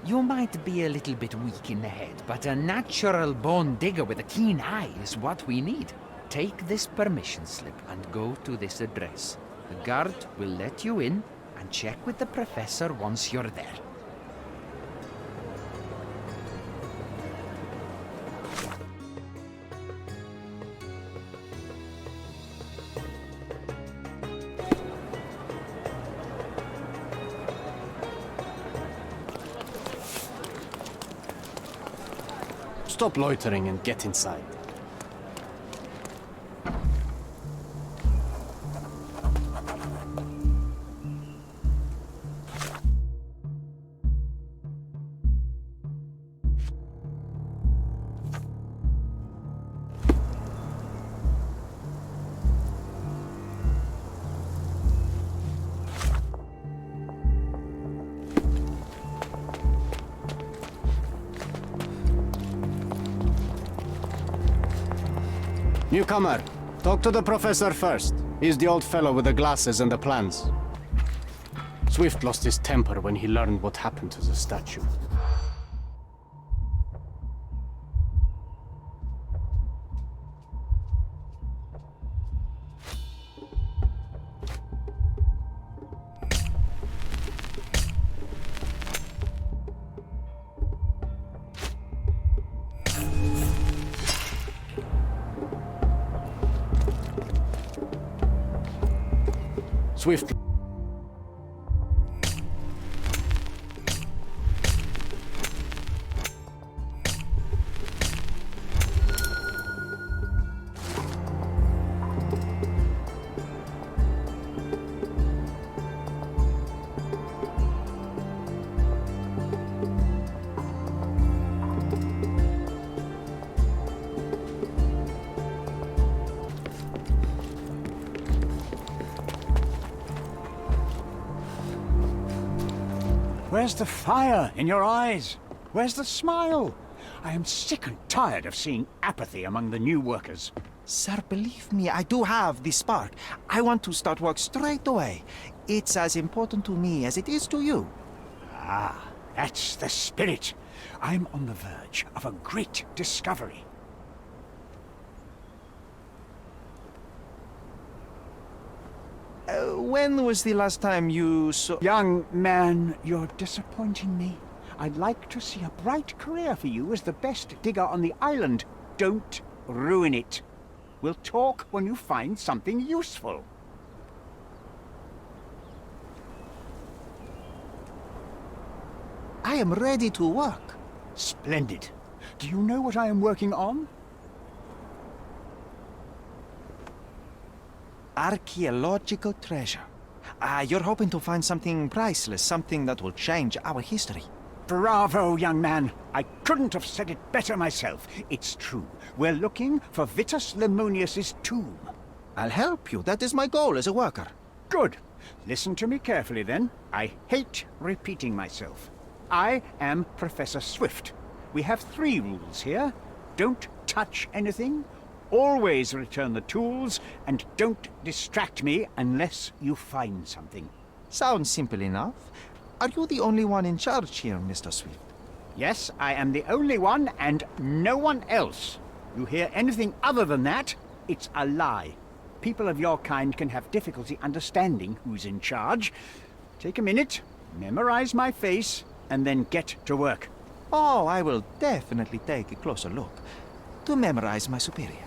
[SPEAKER 1] You might be a little bit weak in the head, but a natural-born digger with a keen eye is what we need. Take this permission slip and go to this address. The guard will let you in and check with the professor once you're there.
[SPEAKER 10] Stop loitering and get inside. Newcomer, talk to the professor first. He's the old fellow with the glasses and the plans. Swift lost his temper when he learned what happened to the statue. Swift.
[SPEAKER 11] Where's the fire in your eyes? Where's the smile? I am sick and tired of seeing apathy among the new workers.
[SPEAKER 2] Sir, believe me, I do have the spark. I want to start work straight away. It's as important to me as it is to you.
[SPEAKER 11] Ah, that's the spirit. I'm on the verge of a great discovery.
[SPEAKER 2] When was the last time you saw...
[SPEAKER 11] Young man, you're disappointing me. I'd like to see a bright career for you as the best digger on the island. Don't ruin it. We'll talk when you find something useful.
[SPEAKER 2] I am ready to work.
[SPEAKER 11] Splendid. Do you know what I am working on?
[SPEAKER 2] Archaeological treasure. You're hoping to find something priceless, something that will change our history.
[SPEAKER 11] Bravo, young man. I couldn't have said it better myself. It's true. We're looking for Vitus Lemonius's tomb.
[SPEAKER 2] I'll help you. That is my goal as a worker.
[SPEAKER 11] Good. Listen to me carefully, then. I hate repeating myself. I am Professor Swift. We have 3 rules here. Don't touch anything, always return the tools, and don't distract me unless you find something.
[SPEAKER 2] Sounds simple enough. Are you the only one in charge here, Mr. Swift?
[SPEAKER 11] Yes, I am the only one, and no one else. You hear anything other than that, it's a lie. People of your kind can have difficulty understanding who's in charge. Take a minute, memorize my face, and then get to work.
[SPEAKER 2] Oh, I will definitely take a closer look to memorize my superior.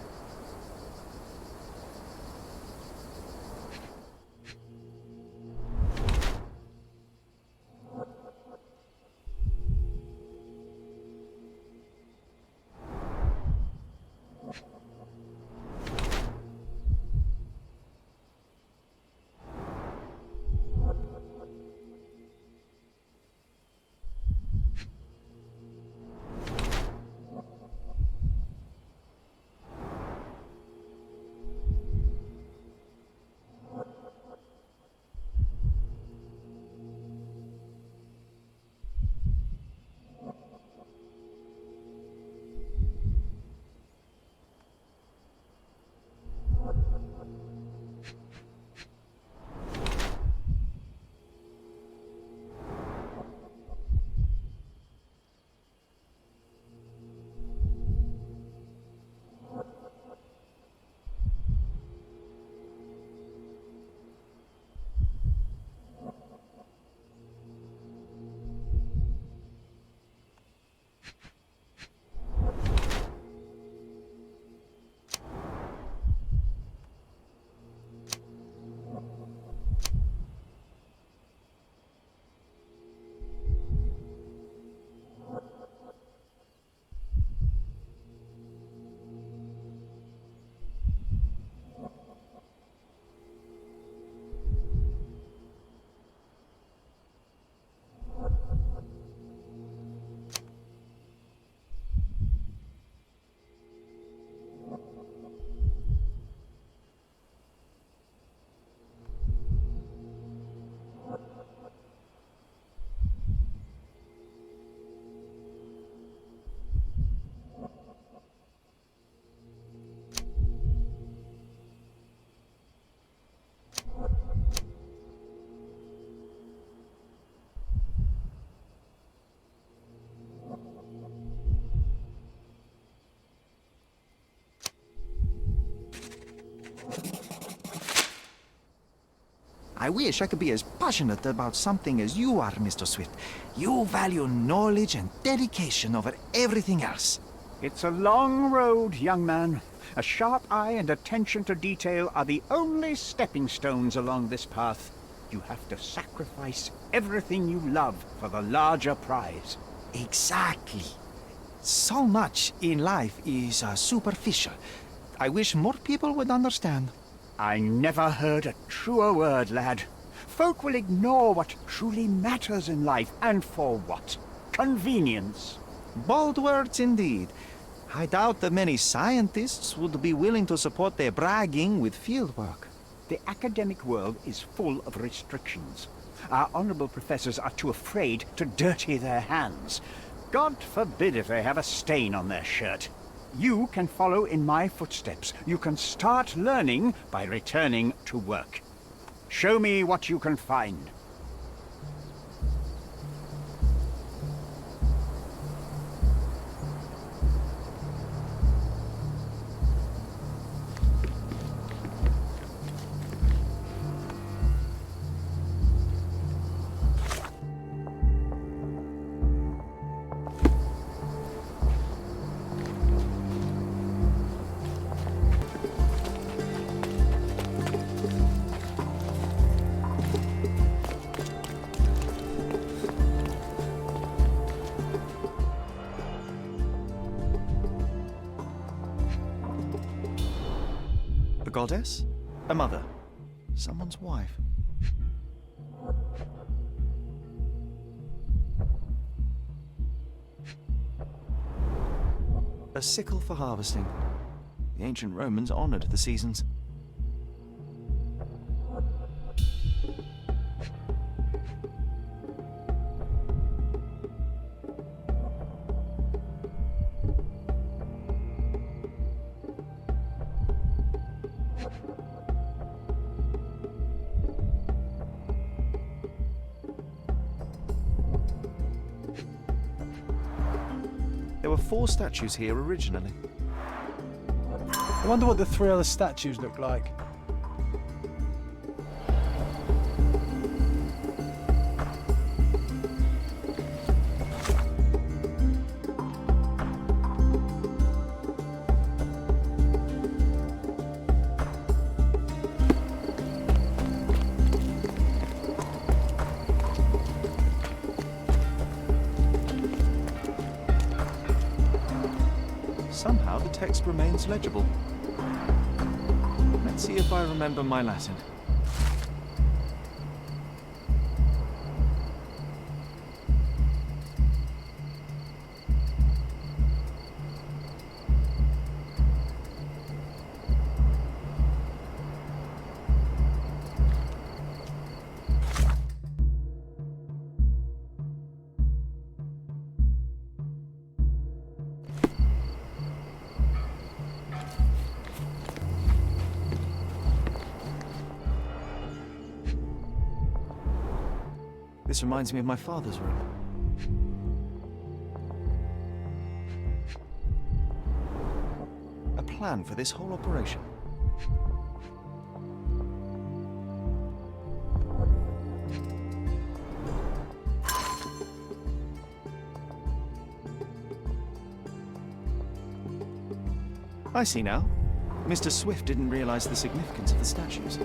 [SPEAKER 2] I wish I could be as passionate about something as you are, Mr. Swift. You value knowledge and dedication over everything else.
[SPEAKER 11] It's a long road, young man. A sharp eye and attention to detail are the only stepping stones along this path. You have to sacrifice everything you love for the larger prize.
[SPEAKER 2] Exactly. So much in life is superficial. I wish more people would understand.
[SPEAKER 11] I never heard a truer word, lad. Folk will ignore what truly matters in life, and for what? Convenience.
[SPEAKER 2] Bold words indeed. I doubt that many scientists would be willing to support their bragging with fieldwork.
[SPEAKER 11] The academic world is full of restrictions. Our honorable professors are too afraid to dirty their hands. God forbid if they have a stain on their shirt. You can follow in my footsteps. You can start learning by returning to work. Show me what you can find.
[SPEAKER 2] A goddess? A mother? Someone's wife? A sickle for harvesting. The ancient Romans honored the seasons. There were 4 statues here originally.
[SPEAKER 3] I wonder what the 3 other statues look like.
[SPEAKER 2] Somehow the text remains legible. Let's see if I remember my Latin. This reminds me of my father's room. A plan for this whole operation. I see now. Mr. Swift didn't realize the significance of the statues.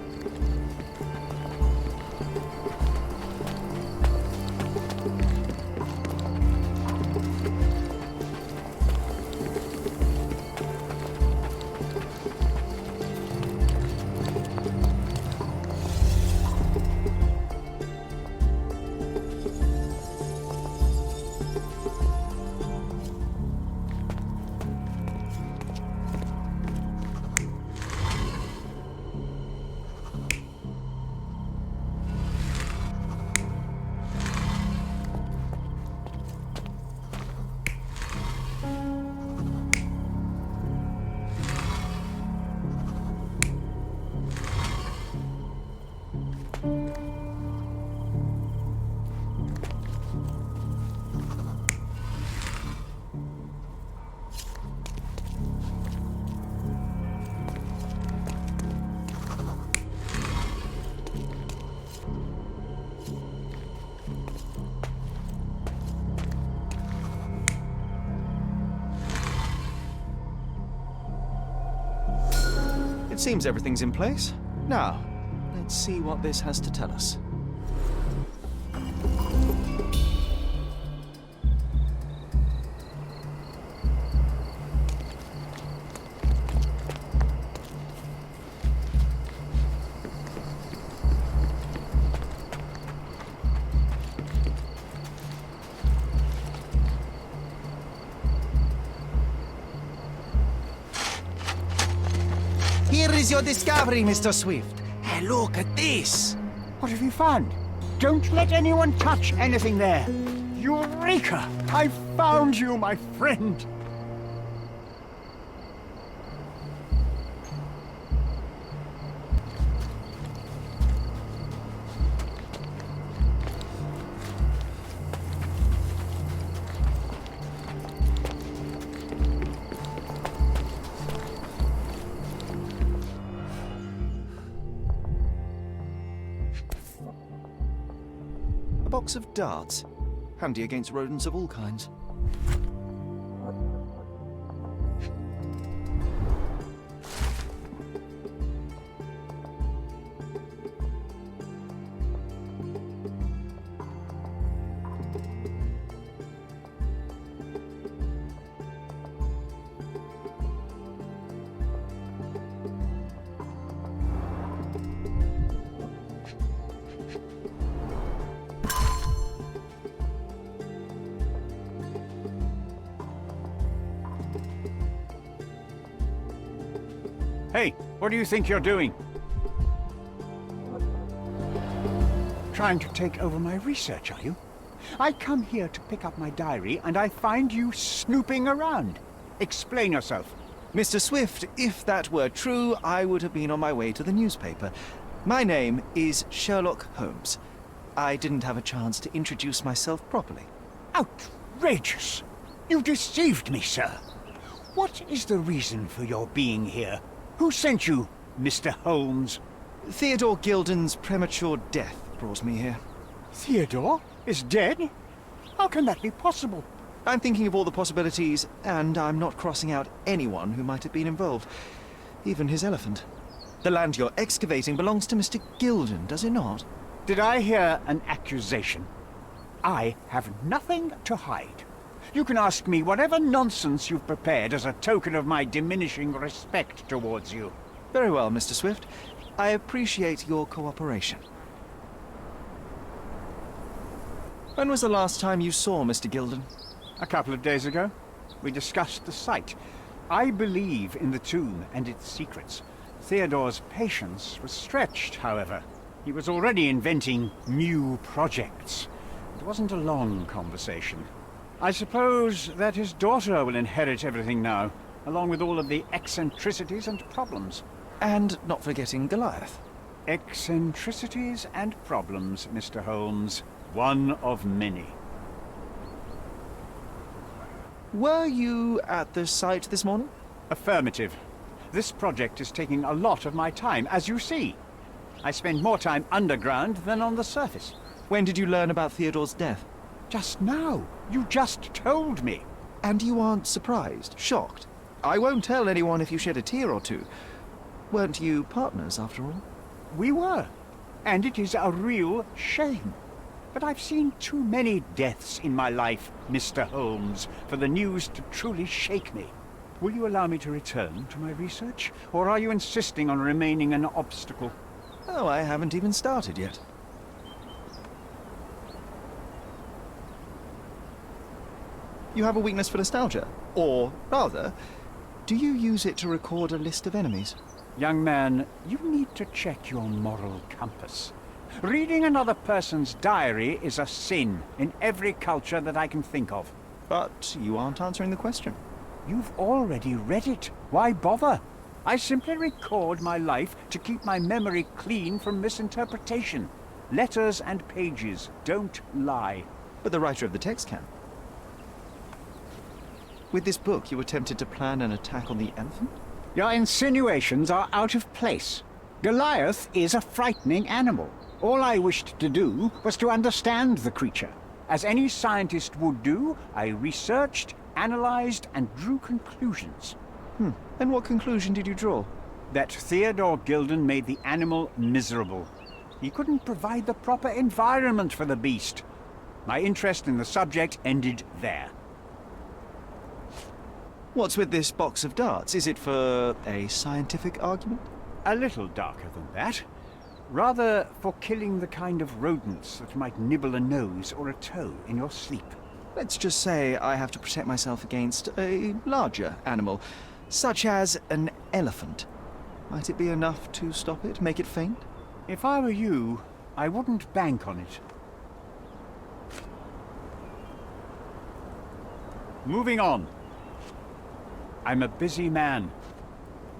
[SPEAKER 2] Seems everything's in place. Now, let's see what this has to tell us. Here is your discovery, Mr. Swift. Hey, look at this.
[SPEAKER 11] What have you found? Don't let anyone touch anything there. Eureka! I found you, my friend.
[SPEAKER 2] A box of darts. Handy against rodents of all kinds.
[SPEAKER 11] Hey, what do you think you're doing? Trying to take over my research, are you? I come here to pick up my diary, and I find you snooping around. Explain yourself.
[SPEAKER 2] Mr. Swift, if that were true, I would have been on my way to the newspaper. My name is Sherlock Holmes. I didn't have a chance to introduce myself properly.
[SPEAKER 11] Outrageous! You deceived me, sir. What is the reason for your being here? Who sent you, Mr. Holmes?
[SPEAKER 2] Theodore Gilden's premature death brought me here.
[SPEAKER 11] Theodore is dead? How can that be possible?
[SPEAKER 2] I'm thinking of all the possibilities, and I'm not crossing out anyone who might have been involved. Even his elephant. The land you're excavating belongs to Mr. Gilden, does it not?
[SPEAKER 11] Did I hear an accusation? I have nothing to hide. You can ask me whatever nonsense you've prepared as a token of my diminishing respect towards you.
[SPEAKER 2] Very well, Mr. Swift. I appreciate your cooperation. When was the last time you saw Mr. Gilden?
[SPEAKER 11] A couple of days ago. We discussed the site. I believe in the tomb and its secrets. Theodore's patience was stretched, however. He was already inventing new projects. It wasn't a long conversation. I suppose that his daughter will inherit everything now, along with all of the eccentricities and problems.
[SPEAKER 2] And not forgetting Goliath.
[SPEAKER 11] Eccentricities and problems, Mr. Holmes. One of many.
[SPEAKER 2] Were you at the site this morning?
[SPEAKER 11] Affirmative. This project is taking a lot of my time, as you see. I spend more time underground than on the surface.
[SPEAKER 2] When did you learn about Theodore's death?
[SPEAKER 11] Just now. You just told me.
[SPEAKER 2] And you aren't surprised, shocked? I won't tell anyone if you shed a tear or two. Weren't you partners, after all?
[SPEAKER 11] We were. And it is a real shame. But I've seen too many deaths in my life, Mr. Holmes, for the news to truly shake me. Will you allow me to return to my research? Or are you insisting on remaining an obstacle?
[SPEAKER 2] Oh, I haven't even started yet. You have a weakness for nostalgia? Or, rather, do you use it to record a list of enemies?
[SPEAKER 11] Young man, you need to check your moral compass. Reading another person's diary is a sin in every culture that I can think of.
[SPEAKER 2] But you aren't answering the question.
[SPEAKER 11] You've already read it. Why bother? I simply record my life to keep my memory clean from misinterpretation. Letters and pages don't lie.
[SPEAKER 2] But the writer of the text can. With this book, you attempted to plan an attack on the elephant?
[SPEAKER 11] Your insinuations are out of place. Goliath is a frightening animal. All I wished to do was to understand the creature. As any scientist would do, I researched, analyzed, and drew conclusions.
[SPEAKER 2] And what conclusion did you draw?
[SPEAKER 11] That Theodore Gilden made the animal miserable. He couldn't provide the proper environment for the beast. My interest in the subject ended there.
[SPEAKER 2] What's with this box of darts? Is it for a scientific argument?
[SPEAKER 11] A little darker than that. Rather for killing the kind of rodents that might nibble a nose or a toe in your sleep.
[SPEAKER 2] Let's just say I have to protect myself against a larger animal, such as an elephant. Might it be enough to stop it, make it faint?
[SPEAKER 11] If I were you, I wouldn't bank on it. Moving on. I'm a busy man.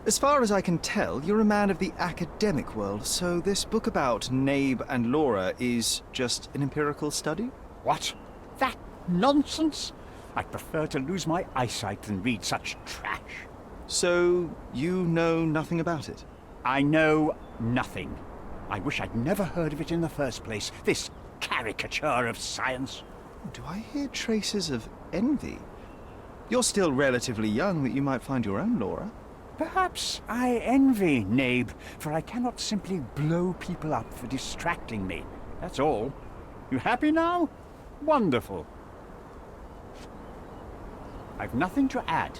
[SPEAKER 2] As far as I can tell, you're a man of the academic world, so this book about Nabe and Laura is just an empirical study?
[SPEAKER 11] What? That nonsense? I'd prefer to lose my eyesight than read such trash.
[SPEAKER 2] So, you know nothing about it?
[SPEAKER 11] I know nothing. I wish I'd never heard of it in the first place, this caricature of science.
[SPEAKER 2] Do I hear traces of envy? You're still relatively young that you might find your own Laura.
[SPEAKER 11] Perhaps I envy Nabe, for I cannot simply blow people up for distracting me. That's all. You happy now? Wonderful. I've nothing to add.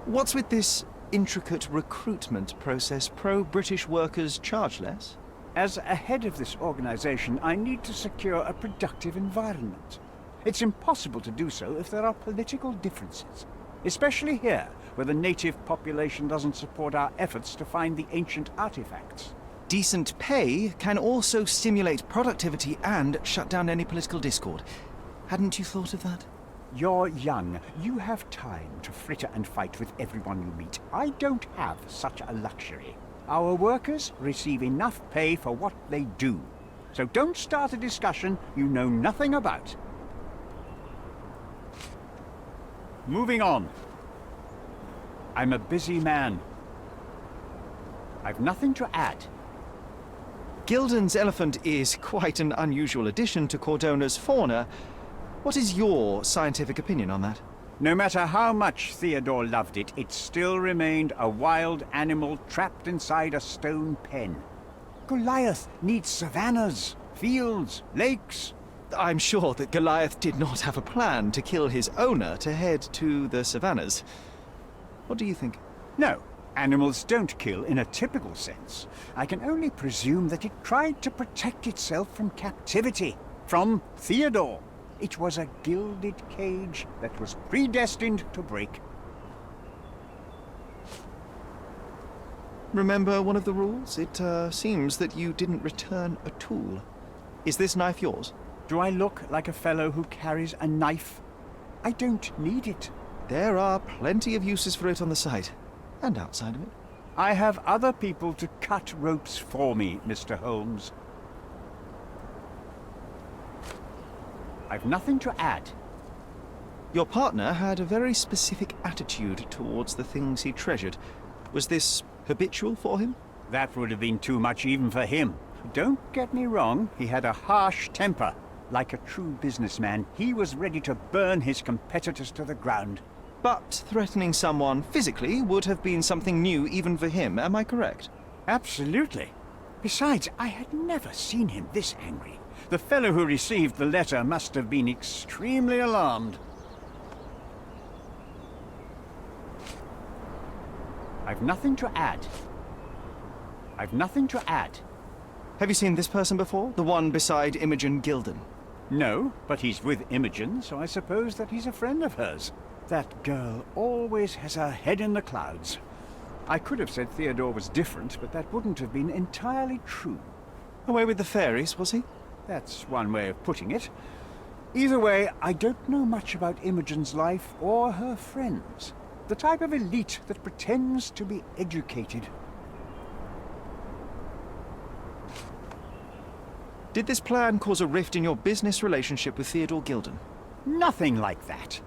[SPEAKER 2] What's with this intricate recruitment process? Pro-British workers charge less?
[SPEAKER 11] As a head of this organization, I need to secure a productive environment. It's impossible to do so if there are political differences, especially here, where the native population doesn't support our efforts to find the ancient artifacts.
[SPEAKER 2] Decent pay can also stimulate productivity and shut down any political discord. Hadn't you thought of that?
[SPEAKER 11] You're young. You have time to fritter and fight with everyone you meet. I don't have such a luxury. Our workers receive enough pay for what they do. So don't start a discussion you know nothing about. Moving on. I'm a busy man. I've nothing to add.
[SPEAKER 2] Gilden's elephant is quite an unusual addition to Cordona's fauna. What is your scientific opinion on that?
[SPEAKER 11] No matter how much Theodore loved it, it still remained a wild animal trapped inside a stone pen. Goliath needs savannas, fields, lakes.
[SPEAKER 2] I'm sure that Goliath did not have a plan to kill his owner to head to the savannas. What do you think?
[SPEAKER 11] No, animals don't kill in a typical sense. I can only presume that it tried to protect itself from captivity, from Theodore. It was a gilded cage that was predestined to break.
[SPEAKER 2] Remember one of the rules? It seems that you didn't return a tool. Is this knife yours?
[SPEAKER 11] Do I look like a fellow who carries a knife? I don't need it.
[SPEAKER 2] There are plenty of uses for it on the site, and outside of it.
[SPEAKER 11] I have other people to cut ropes for me, Mr. Holmes. I've nothing to add.
[SPEAKER 2] Your partner had a very specific attitude towards the things he treasured. Was this habitual for him?
[SPEAKER 11] That would have been too much even for him. Don't get me wrong, he had a harsh temper. Like a true businessman, he was ready to burn his competitors to the ground.
[SPEAKER 2] But threatening someone physically would have been something new even for him, am I correct?
[SPEAKER 11] Absolutely. Besides, I had never seen him this angry. The fellow who received the letter must have been extremely alarmed. I've nothing to add. I've nothing to add.
[SPEAKER 2] Have you seen this person before? The one beside Imogen Gilden?
[SPEAKER 11] No, but he's with Imogen, so I suppose that he's a friend of hers. That girl always has her head in the clouds. I could have said Theodore was different, but that wouldn't have been entirely true.
[SPEAKER 2] Away with the fairies, was he?
[SPEAKER 11] That's one way of putting it. Either way, I don't know much about Imogen's life or her friends. The type of elite that pretends to be educated.
[SPEAKER 2] Did this plan cause a rift in your business relationship with Theodore Gilden?
[SPEAKER 11] Nothing like that.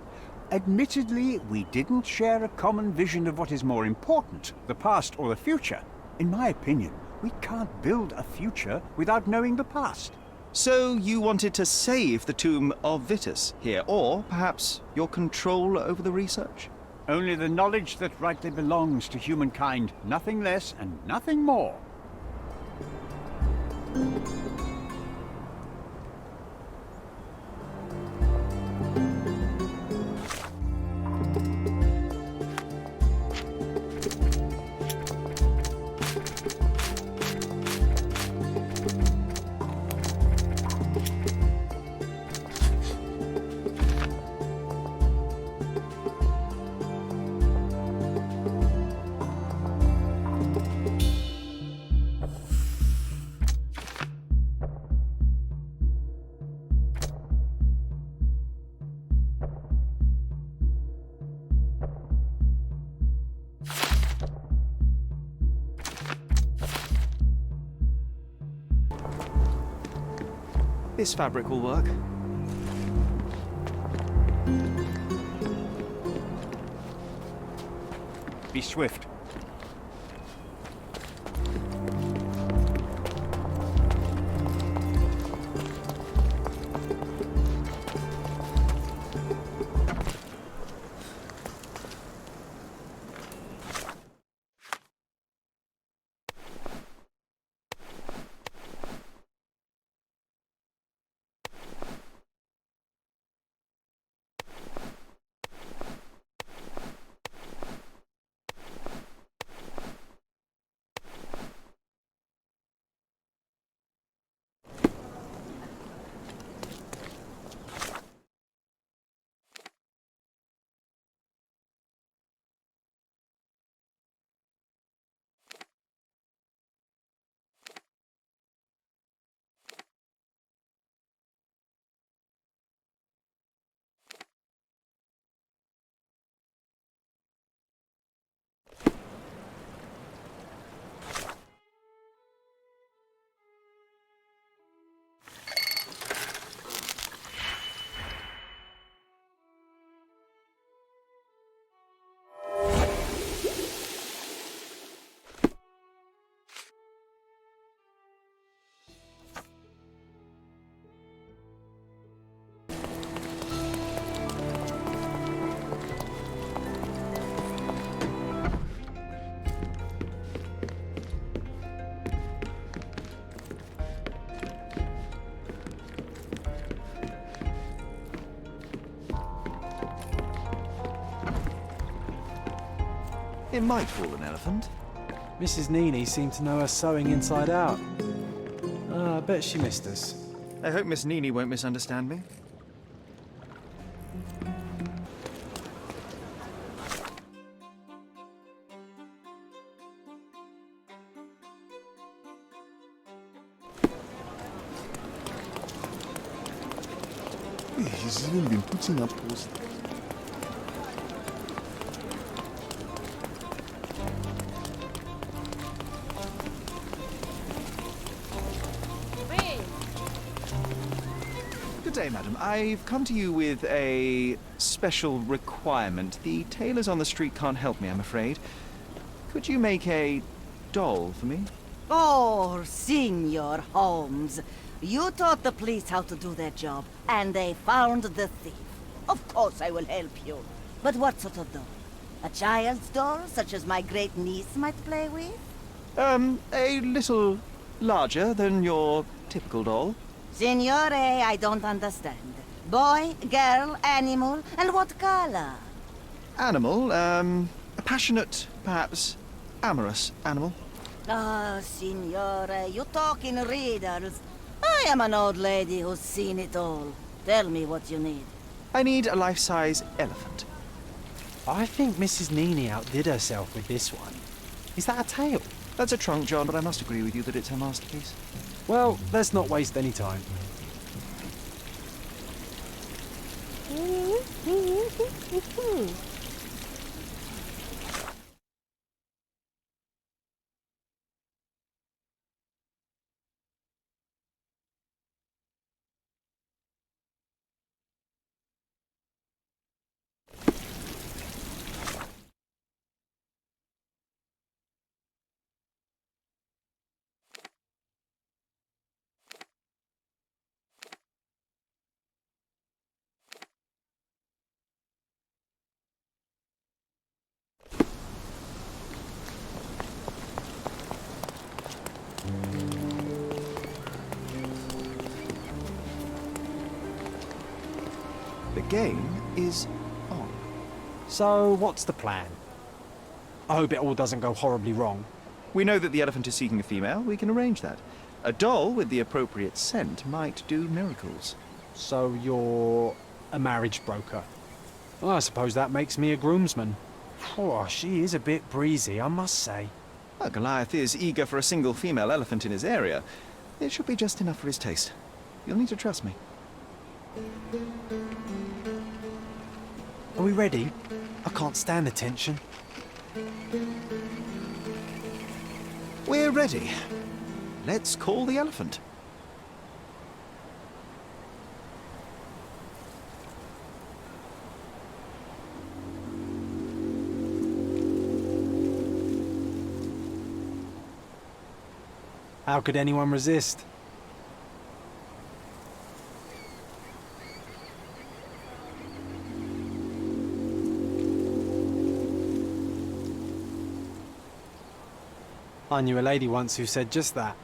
[SPEAKER 11] Admittedly, we didn't share a common vision of what is more important, the past or the future. In my opinion, we can't build a future without knowing the past.
[SPEAKER 2] So you wanted to save the tomb of Vitus here, or perhaps your control over the research?
[SPEAKER 11] Only the knowledge that rightly belongs to humankind, nothing less and nothing more.
[SPEAKER 2] This fabric will work.
[SPEAKER 11] Be swift.
[SPEAKER 2] It might fool an elephant.
[SPEAKER 3] Mrs. Nini seemed to know her sewing inside out. I bet she missed us.
[SPEAKER 2] I hope Miss Nini won't misunderstand me.
[SPEAKER 7] He's even been putting up posts.
[SPEAKER 2] Good day, madam. I've come to you with a special requirement. The tailors on the street can't help me, I'm afraid. Could you make a doll for me?
[SPEAKER 9] Oh, Senor Holmes. You taught the police how to do their job, and they found the thief. Of course I will help you. But what sort of doll? A child's doll, such as my great niece might play with?
[SPEAKER 2] A little larger than your typical doll.
[SPEAKER 9] Signore, I don't understand. Boy, girl, animal, and what color?
[SPEAKER 2] Animal, a passionate, perhaps amorous animal.
[SPEAKER 9] Ah, Signore, you talk in riddles. I am an old lady who's seen it all. Tell me what you need.
[SPEAKER 2] I need a life-size elephant.
[SPEAKER 3] I think Mrs. Nini outdid herself with this one. Is that a tail?
[SPEAKER 2] That's a trunk, John, but I must agree with you that it's her masterpiece.
[SPEAKER 3] Well, let's not waste any time.
[SPEAKER 2] The game is on.
[SPEAKER 3] So, what's the plan? I hope it all doesn't go horribly wrong.
[SPEAKER 2] We know that the elephant is seeking a female. We can arrange that. A doll with the appropriate scent might do miracles.
[SPEAKER 3] So you're a marriage broker. Well, I suppose that makes me a groomsman. Oh, she is a bit breezy, I must say.
[SPEAKER 2] Well, Goliath is eager for a single female elephant in his area. It should be just enough for his taste. You'll need to trust me.
[SPEAKER 3] Are we ready? I can't stand the tension.
[SPEAKER 2] We're ready. Let's call the elephant.
[SPEAKER 3] How could anyone resist? I knew a lady once who said just that.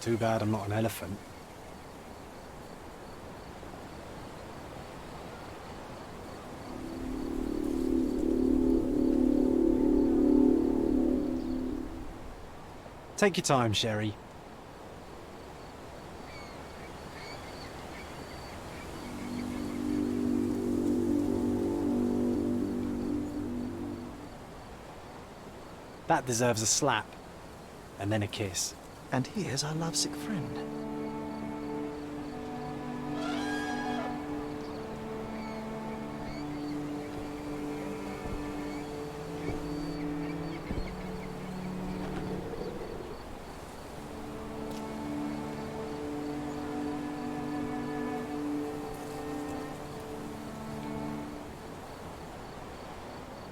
[SPEAKER 3] Too bad I'm not an elephant. Take your time, Sherry. That deserves a slap. And then a kiss.
[SPEAKER 2] And here's our lovesick friend.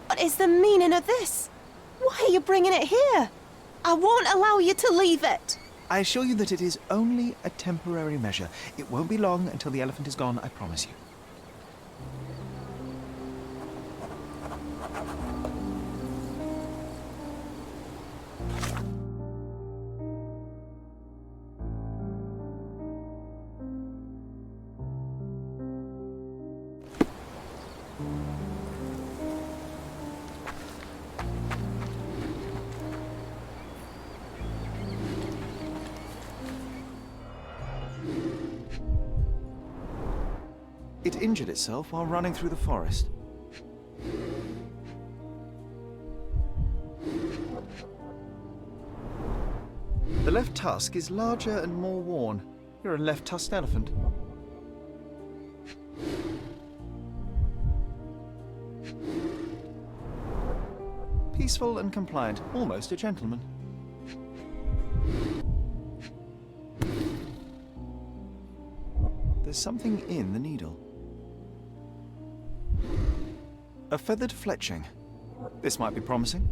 [SPEAKER 5] What is the meaning of this? Why are you bringing it here? I won't allow you to leave it.
[SPEAKER 2] I assure you that it is only a temporary measure. It won't be long until the elephant is gone, I promise you. It injured itself while running through the forest. The left tusk is larger and more worn. You're a left-tusked elephant. Peaceful and compliant, almost a gentleman. There's something in the needle. A feathered fletching. This might be promising.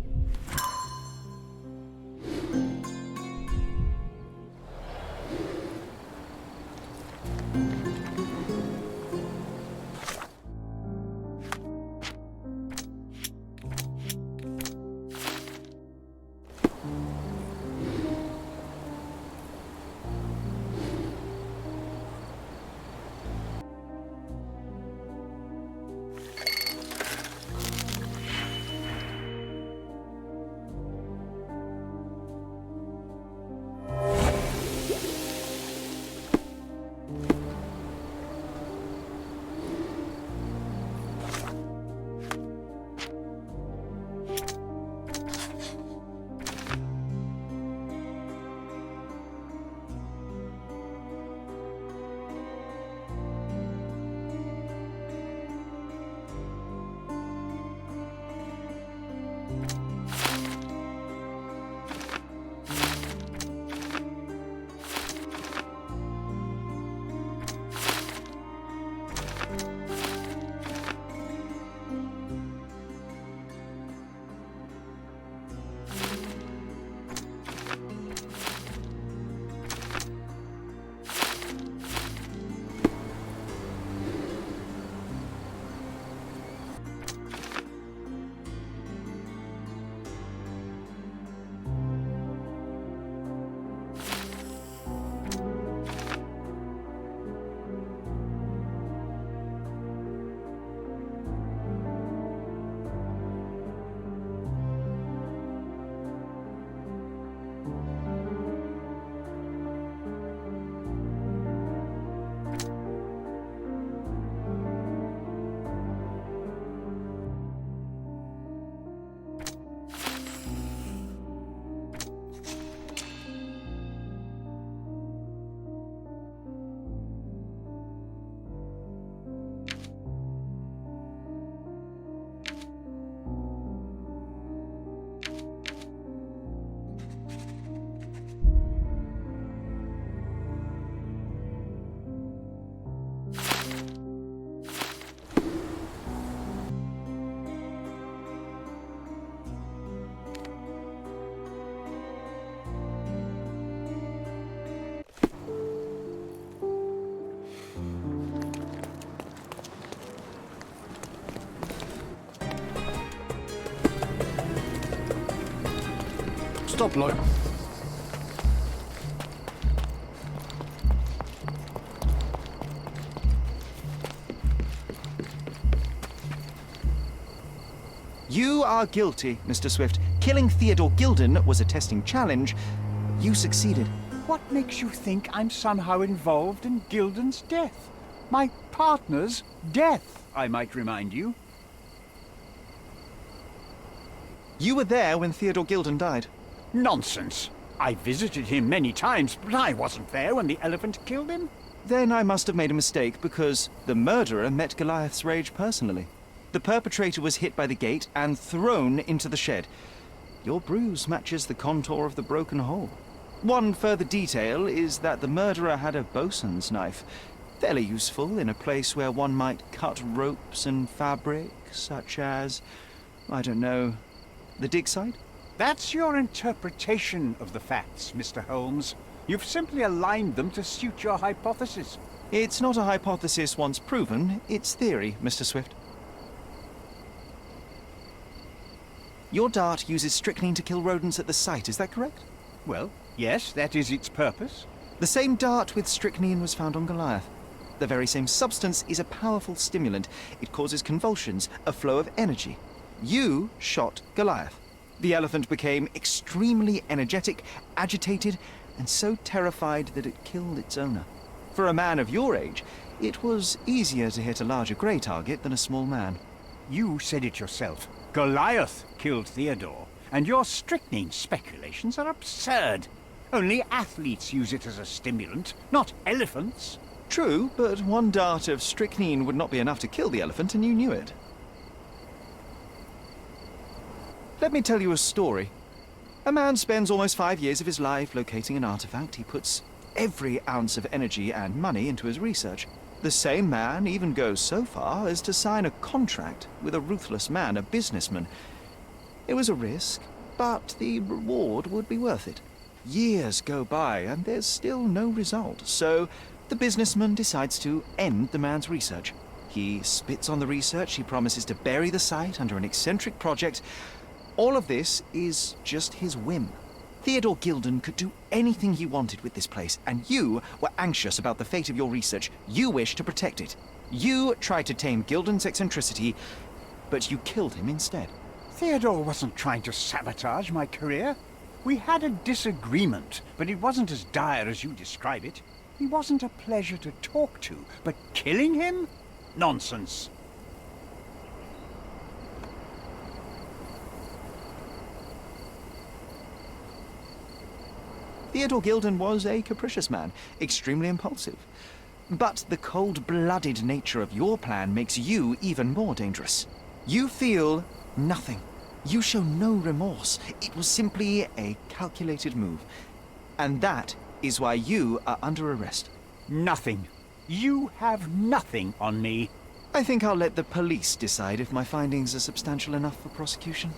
[SPEAKER 10] Stop, Lloyd.
[SPEAKER 2] You are guilty, Mr. Swift. Killing Theodore Gilden was a testing challenge. You succeeded.
[SPEAKER 11] What makes you think I'm somehow involved in Gilden's death? My partner's death, I might remind you.
[SPEAKER 2] You were there when Theodore Gilden died.
[SPEAKER 11] Nonsense. I visited him many times, but I wasn't there when the elephant killed him.
[SPEAKER 2] Then I must have made a mistake, because the murderer met Goliath's rage personally. The perpetrator was hit by the gate and thrown into the shed. Your bruise matches the contour of the broken hole. One further detail is that the murderer had a bosun's knife, fairly useful in a place where one might cut ropes and fabric, such as, I don't know, the dig site?
[SPEAKER 11] That's your interpretation of the facts, Mr. Holmes. You've simply aligned them to suit your hypothesis.
[SPEAKER 2] It's not a hypothesis once proven, it's theory, Mr. Swift. Your dart uses strychnine to kill rodents at the site, is that correct?
[SPEAKER 11] Well, yes, that is its purpose.
[SPEAKER 2] The same dart with strychnine was found on Goliath. The very same substance is a powerful stimulant. It causes convulsions, a flow of energy. You shot Goliath. The elephant became extremely energetic, agitated, and so terrified that it killed its owner. For a man of your age, it was easier to hit a larger grey target than a small man.
[SPEAKER 11] You said it yourself. Goliath killed Theodore, and your strychnine speculations are absurd. Only athletes use it as a stimulant, not elephants.
[SPEAKER 2] True, but one dart of strychnine would not be enough to kill the elephant, and you knew it. Let me tell you a story. A man spends almost 5 years of his life locating an artifact. He puts every ounce of energy and money into his research. The same man even goes so far as to sign a contract with a ruthless man, a businessman. It was a risk, but the reward would be worth it. Years go by and there's still no result, so the businessman decides to end the man's research. He spits on the research, he promises to bury the site under an eccentric project. All of this is just his whim. Theodore Gilden could do anything he wanted with this place, and you were anxious about the fate of your research. You wished to protect it. You tried to tame Gilden's eccentricity, but you killed him instead.
[SPEAKER 11] Theodore wasn't trying to sabotage my career. We had a disagreement, but it wasn't as dire as you describe it. He wasn't a pleasure to talk to, but killing him? Nonsense.
[SPEAKER 2] Theodore Gilden was a capricious man, extremely impulsive. But the cold-blooded nature of your plan makes you even more dangerous. You feel nothing. You show no remorse. It was simply a calculated move. And that is why you are under arrest.
[SPEAKER 11] Nothing. You have nothing on me.
[SPEAKER 2] I think I'll let the police decide if my findings are substantial enough for prosecution.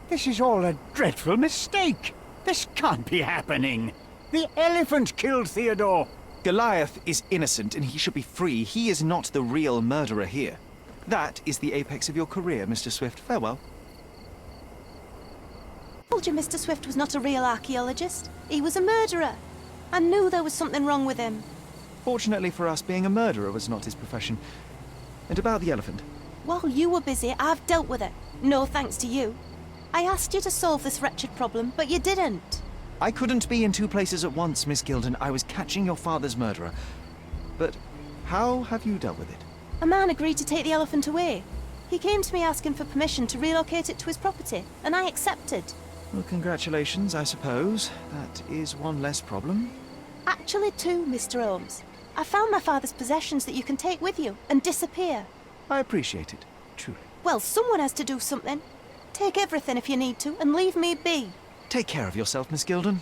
[SPEAKER 11] This is all a dreadful mistake. This can't be happening. The elephant killed Theodore.
[SPEAKER 2] Goliath is innocent and he should be free. He is not the real murderer here. That is the apex of your career, Mr. Swift. Farewell.
[SPEAKER 5] I told you Mr. Swift was not a real archaeologist. He was a murderer. I knew there was something wrong with him.
[SPEAKER 2] Fortunately for us, being a murderer was not his profession. And about the elephant.
[SPEAKER 5] While you were busy, I've dealt with it. No thanks to you. I asked you to solve this wretched problem, but you didn't.
[SPEAKER 2] I couldn't be in two places at once, Miss Gilden. I was catching your father's murderer. But how have you dealt with it?
[SPEAKER 5] A man agreed to take the elephant away. He came to me asking for permission to relocate it to his property, and I accepted.
[SPEAKER 2] Well, congratulations, I suppose. That is one less problem.
[SPEAKER 5] Actually, two, Mr. Holmes. I found my father's possessions that you can take with you and disappear.
[SPEAKER 2] I appreciate it, truly.
[SPEAKER 5] Well, someone has to do something. Take everything if you need to, and leave me be.
[SPEAKER 2] Take care of yourself, Miss Gilden.